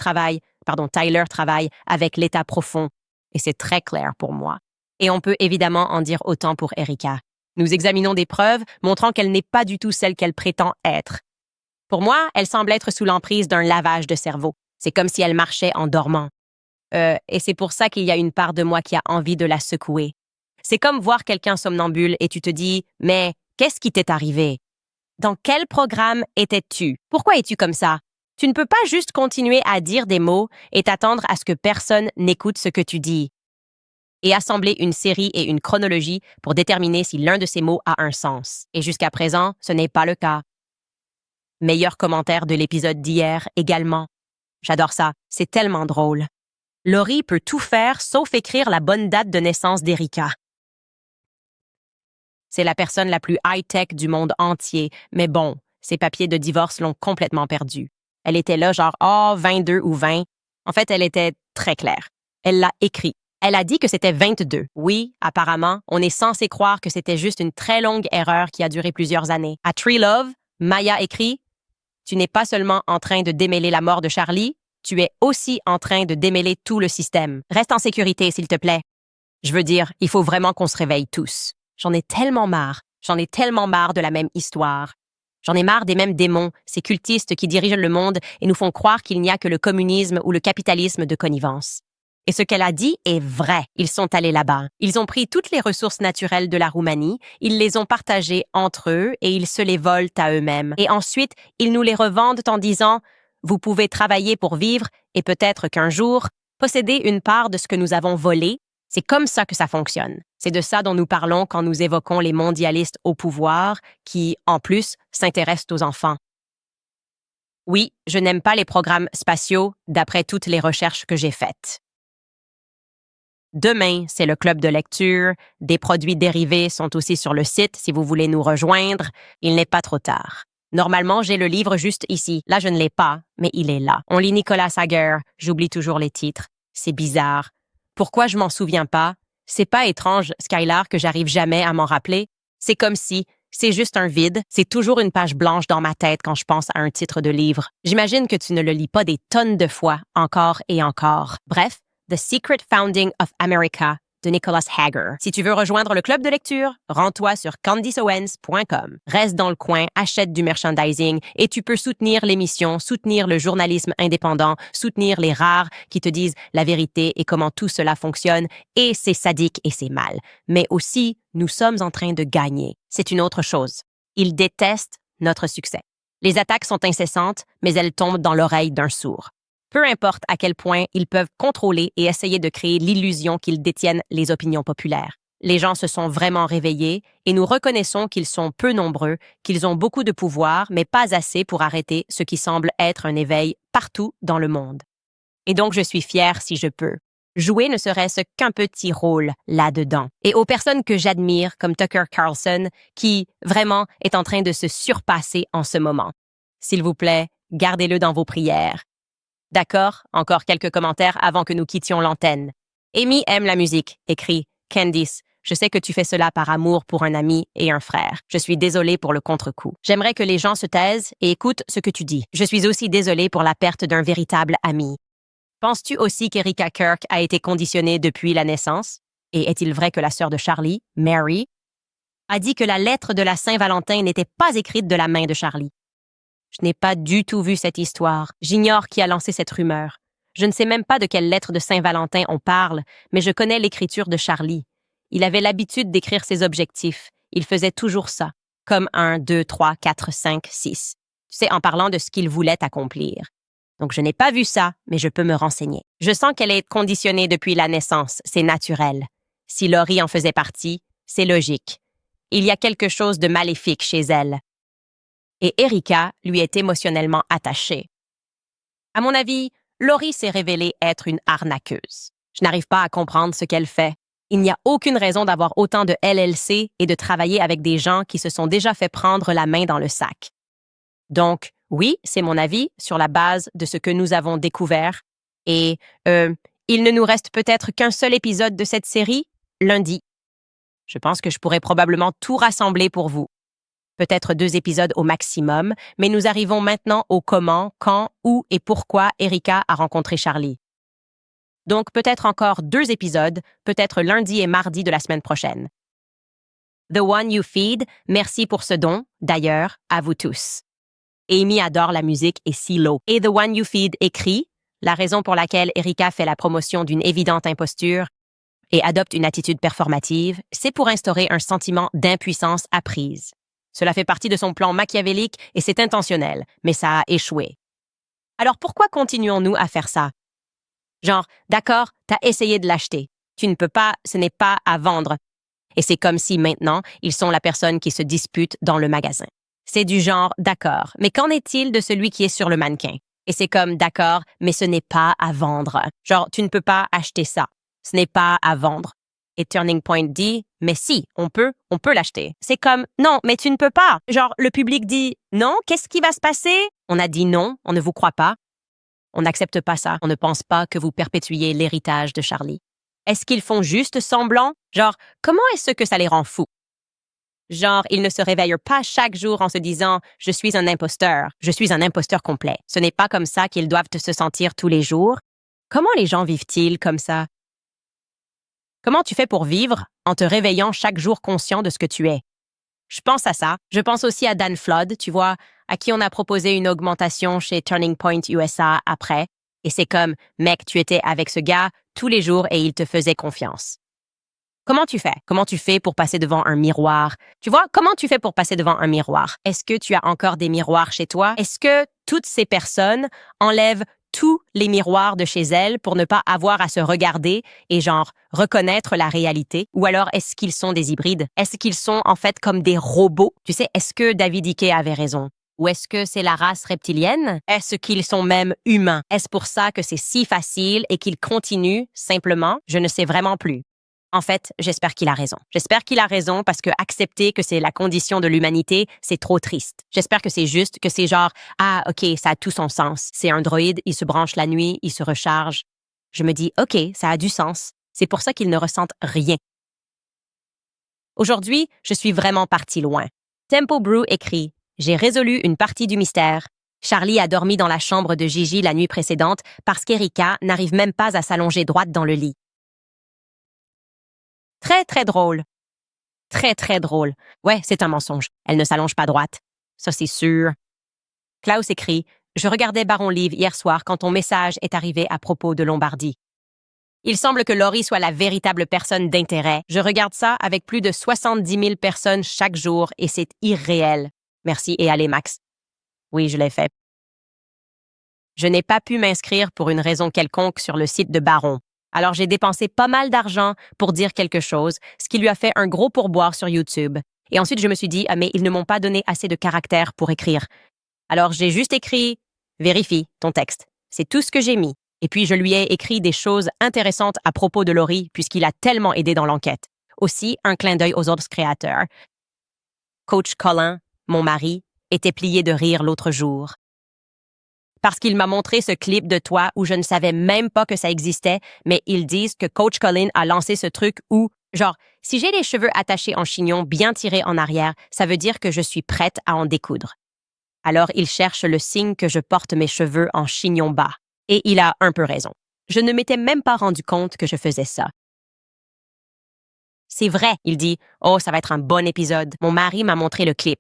travaille avec l'État profond. Et c'est très clair pour moi. Et on peut évidemment en dire autant pour Erika. Nous examinons des preuves montrant qu'elle n'est pas du tout celle qu'elle prétend être. Pour moi, elle semble être sous l'emprise d'un lavage de cerveau. C'est comme si elle marchait en dormant. Et c'est pour ça qu'il y a une part de moi qui a envie de la secouer. C'est comme voir quelqu'un somnambule et tu te dis « Mais qu'est-ce qui t'est arrivé? Dans quel programme étais-tu? Pourquoi es-tu comme ça? » Tu ne peux pas juste continuer à dire des mots et t'attendre à ce que personne n'écoute ce que tu dis. Et assembler une série et une chronologie pour déterminer si l'un de ces mots a un sens. Et jusqu'à présent, ce n'est pas le cas. Meilleur commentaire de l'épisode d'hier également. J'adore ça, c'est tellement drôle. Laurie peut tout faire sauf écrire la bonne date de naissance d'Erika. C'est la personne la plus high-tech du monde entier, mais bon, Ses papiers de divorce l'ont complètement perdue. Elle était là genre, 22 ou 20. En fait, elle était très claire. Elle l'a écrit. Elle a dit que c'était 22. Oui, apparemment, on est censé croire que c'était juste une très longue erreur qui a duré plusieurs années. À Tree Love, Maya écrit « Tu n'es pas seulement en train de démêler la mort de Charlie, tu es aussi en train de démêler tout le système. Reste en sécurité, s'il te plaît. » Je veux dire, il faut vraiment qu'on se réveille tous. J'en ai tellement marre. J'en ai tellement marre de la même histoire. J'en ai marre des mêmes démons, ces cultistes qui dirigent le monde et nous font croire qu'il n'y a que le communisme ou le capitalisme de connivence. Et ce qu'elle a dit est vrai. Ils sont allés là-bas. Ils ont pris toutes les ressources naturelles de la Roumanie, ils les ont partagées entre eux et ils se les volent à eux-mêmes. Et ensuite, ils nous les revendent en disant « Vous pouvez travailler pour vivre et peut-être qu'un jour, posséder une part de ce que nous avons volé. » C'est comme ça que ça fonctionne. C'est de ça dont nous parlons quand nous évoquons les mondialistes au pouvoir qui, en plus, s'intéressent aux enfants. Oui, je n'aime pas les programmes spatiaux d'après toutes les recherches que j'ai faites. Demain, c'est le club de lecture. Des produits dérivés sont aussi sur le site si vous voulez nous rejoindre. Il n'est pas trop tard. Normalement, j'ai le livre juste ici. Là, je ne l'ai pas, mais il est là. On lit Nicolas Hager. J'oublie toujours les titres. C'est bizarre. Pourquoi je m'en souviens pas? C'est pas étrange, Skylar, que j'arrive jamais à m'en rappeler. C'est comme si c'est juste un vide. C'est toujours une page blanche dans ma tête quand je pense à un titre de livre. J'imagine que tu ne le lis pas des tonnes de fois, encore et encore. Bref, The Secret Founding of America de Nicolas Hager. Si tu veux rejoindre le club de lecture, rends-toi sur CandiceOwens.com. Reste dans le coin, achète du merchandising et tu peux soutenir l'émission, soutenir le journalisme indépendant, soutenir les rares qui te disent la vérité et comment tout cela fonctionne et c'est sadique et c'est mal. Mais aussi, nous sommes en train de gagner. C'est une autre chose. Ils détestent notre succès. Les attaques sont incessantes, mais elles tombent dans l'oreille d'un sourd. Peu importe à quel point ils peuvent contrôler et essayer de créer l'illusion qu'ils détiennent les opinions populaires. Les gens se sont vraiment réveillés et nous reconnaissons qu'ils sont peu nombreux, qu'ils ont beaucoup de pouvoir, mais pas assez pour arrêter ce qui semble être un éveil partout dans le monde. Et donc je suis fière si je peux. Jouer ne serait-ce qu'un petit rôle là-dedans. Et aux personnes que j'admire, comme Tucker Carlson, qui vraiment est en train de se surpasser en ce moment. S'il vous plaît, gardez-le dans vos prières. D'accord, encore quelques commentaires avant que nous quittions l'antenne. Amy aime la musique, écrit Candice. Je sais que tu fais cela par amour pour un ami et un frère. Je suis désolée pour le contre-coup. J'aimerais que les gens se taisent et écoutent ce que tu dis. Je suis aussi désolée pour la perte d'un véritable ami. Penses-tu aussi qu'Erika Kirk a été conditionnée depuis la naissance? Et est-il vrai que la sœur de Charlie, Mary, a dit que la lettre de la Saint-Valentin n'était pas écrite de la main de Charlie? Je n'ai pas du tout vu cette histoire. J'ignore qui a lancé cette rumeur. Je ne sais même pas de quelle lettre de Saint-Valentin on parle, mais je connais l'écriture de Charlie. Il avait l'habitude d'écrire ses objectifs. Il faisait toujours ça, comme 1, 2, 3, 4, 5, 6. Tu sais, en parlant de ce qu'il voulait accomplir. Donc je n'ai pas vu ça, mais je peux me renseigner. Je sens qu'elle est conditionnée depuis la naissance, c'est naturel. Si Laurie en faisait partie, c'est logique. Il y a quelque chose de maléfique chez elle. Et Erika lui est émotionnellement attachée. À mon avis, Laurie s'est révélée être une arnaqueuse. Je n'arrive pas à comprendre ce qu'elle fait. Il n'y a aucune raison d'avoir autant de LLC et de travailler avec des gens qui se sont déjà fait prendre la main dans le sac. Donc, oui, c'est mon avis sur la base de ce que nous avons découvert. Et, il ne nous reste peut-être qu'un seul épisode de cette série, lundi. Je pense que je pourrais probablement tout rassembler pour vous. Peut-être 2 épisodes au maximum, mais nous arrivons maintenant au comment, quand, où et pourquoi Erika a rencontré Charlie. Donc peut-être encore 2 épisodes, peut-être lundi et mardi de la semaine prochaine. The One You Feed, merci pour ce don, d'ailleurs, à vous tous. Amy adore la musique et Silo. Et The One You Feed écrit la raison pour laquelle Erika fait la promotion d'une évidente imposture et adopte une attitude performative, c'est pour instaurer un sentiment d'impuissance apprise. Cela fait partie de son plan machiavélique et c'est intentionnel, mais ça a échoué. Alors pourquoi continuons-nous à faire ça? Genre, d'accord, t'as essayé de l'acheter. Tu ne peux pas, ce n'est pas à vendre. Et c'est comme si maintenant, ils sont la personne qui se dispute dans le magasin. C'est du genre, d'accord, mais qu'en est-il de celui qui est sur le mannequin? Et c'est comme, d'accord, mais ce n'est pas à vendre. Genre, tu ne peux pas acheter ça. Ce n'est pas à vendre. Et Turning Point dit « Mais si, on peut l'acheter. » C'est comme « Non, mais tu ne peux pas. » Genre, le public dit « Non, qu'est-ce qui va se passer? » On a dit non, on ne vous croit pas. On n'accepte pas ça. On ne pense pas que vous perpétuez l'héritage de Charlie. Est-ce qu'ils font juste semblant? Genre, comment est-ce que ça les rend fous? Genre, ils ne se réveillent pas chaque jour en se disant « Je suis un imposteur complet. » Ce n'est pas comme ça qu'ils doivent se sentir tous les jours. Comment les gens vivent-ils comme ça? Comment tu fais pour vivre en te réveillant chaque jour conscient de ce que tu es? Je pense à ça. Je pense aussi à Dan Flood, tu vois, à qui on a proposé une augmentation chez Turning Point USA après. Et c'est comme, mec, tu étais avec ce gars tous les jours et il te faisait confiance. Comment tu fais? Comment tu fais pour passer devant un miroir? Tu vois, comment tu fais pour passer devant un miroir? Est-ce que tu as encore des miroirs chez toi? Est-ce que toutes ces personnes enlèvent tous les miroirs de chez elles pour ne pas avoir à se regarder et genre reconnaître la réalité? Ou alors est-ce qu'ils sont des hybrides? Est-ce qu'ils sont en fait comme des robots? Tu sais, est-ce que David Icke avait raison? Ou est-ce que c'est la race reptilienne? Est-ce qu'ils sont même humains? Est-ce pour ça que c'est si facile et qu'ils continuent simplement? Je ne sais vraiment plus. En fait, j'espère qu'il a raison. J'espère qu'il a raison parce que accepter que c'est la condition de l'humanité, c'est trop triste. J'espère que c'est juste, que c'est genre, ah, OK, ça a tout son sens. C'est un droïde, il se branche la nuit, il se recharge. Je me dis, OK, ça a du sens. C'est pour ça qu'ils ne ressentent rien. Aujourd'hui, je suis vraiment partie loin. Tempo Brew écrit, j'ai résolu une partie du mystère. Charlie a dormi dans la chambre de Gigi la nuit précédente parce qu'Erika n'arrive même pas à s'allonger droite dans le lit. Très, très drôle. Très, très drôle. Ouais, c'est un mensonge. Elle ne s'allonge pas droite. Ça, c'est sûr. Klaus écrit « Je regardais Baron Live hier soir quand ton message est arrivé à propos de Lombardie. Il semble que Laurie soit la véritable personne d'intérêt. Je regarde ça avec plus de 70 000 personnes chaque jour et c'est irréel. Merci et allez, Max. » Oui, je l'ai fait. Je n'ai pas pu m'inscrire pour une raison quelconque sur le site de Baron. Alors j'ai dépensé pas mal d'argent pour dire quelque chose, ce qui lui a fait un gros pourboire sur YouTube. Et ensuite, je me suis dit, ah mais ils ne m'ont pas donné assez de caractères pour écrire. Alors j'ai juste écrit « Vérifie ton texte ». C'est tout ce que j'ai mis. Et puis je lui ai écrit des choses intéressantes à propos de Laurie, puisqu'il a tellement aidé dans l'enquête. Aussi, un clin d'œil aux autres créateurs. Coach Colin, mon mari, était plié de rire l'autre jour. Parce qu'il m'a montré ce clip de toi où je ne savais même pas que ça existait, mais ils disent que Coach Colin a lancé ce truc où, genre, si j'ai les cheveux attachés en chignon bien tirés en arrière, ça veut dire que je suis prête à en découdre. Alors il cherche le signe que je porte mes cheveux en chignon bas. Et il a un peu raison. Je ne m'étais même pas rendu compte que je faisais ça. C'est vrai, il dit, « Oh, ça va être un bon épisode. Mon mari m'a montré le clip. »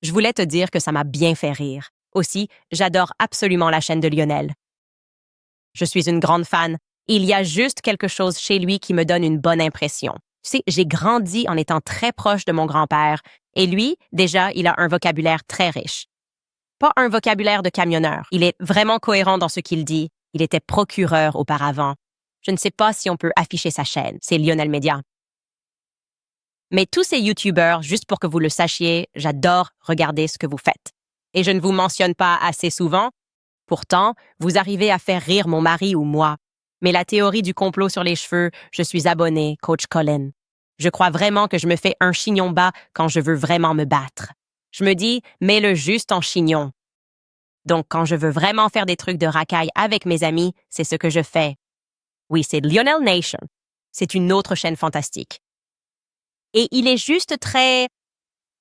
Je voulais te dire que ça m'a bien fait rire. Aussi, j'adore absolument la chaîne de Lionel. Je suis une grande fan. Il y a juste quelque chose chez lui qui me donne une bonne impression. Tu sais, j'ai grandi en étant très proche de mon grand-père, et lui, déjà, il a un vocabulaire très riche. Pas un vocabulaire de camionneur. Il est vraiment cohérent dans ce qu'il dit. Il était procureur auparavant. Je ne sais pas si on peut afficher sa chaîne. C'est Lionel Media. Mais tous ces YouTubers, juste pour que vous le sachiez, j'adore regarder ce que vous faites. Et je ne vous mentionne pas assez souvent. Pourtant, vous arrivez à faire rire mon mari ou moi. Mais la théorie du complot sur les cheveux, je suis abonné, Coach Colin. Je crois vraiment que je me fais un chignon bas quand je veux vraiment me battre. Je me dis, mets-le juste en chignon. Donc, quand je veux vraiment faire des trucs de racaille avec mes amis, c'est ce que je fais. Oui, c'est Lionel Nation. C'est une autre chaîne fantastique. Et il est juste très...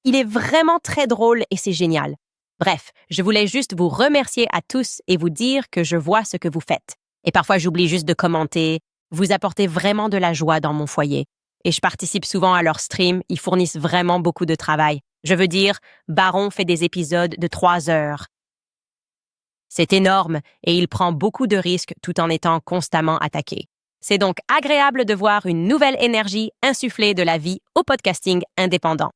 Il est vraiment très drôle et c'est génial. Bref, je voulais juste vous remercier à tous et vous dire que je vois ce que vous faites. Et parfois, j'oublie juste de commenter. Vous apportez vraiment de la joie dans mon foyer. Et je participe souvent à leurs streams. Ils fournissent vraiment beaucoup de travail. Je veux dire, Baron fait des épisodes de 3 heures. C'est énorme et il prend beaucoup de risques tout en étant constamment attaqué. C'est donc agréable de voir une nouvelle énergie insufflée de la vie au podcasting indépendant.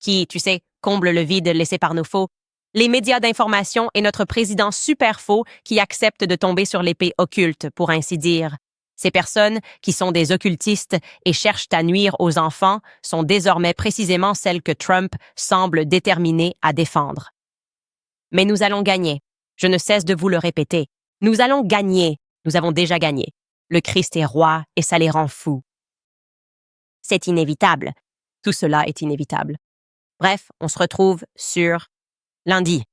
Qui, tu sais, comble le vide laissé par nos faux, les médias d'information et notre président super faux qui accepte de tomber sur l'épée occulte, pour ainsi dire. Ces personnes, qui sont des occultistes et cherchent à nuire aux enfants, sont désormais précisément celles que Trump semble déterminé à défendre. Mais nous allons gagner. Je ne cesse de vous le répéter. Nous allons gagner. Nous avons déjà gagné. Le Christ est roi et ça les rend fous. C'est inévitable. Tout cela est inévitable. Bref, on se retrouve sur lundi.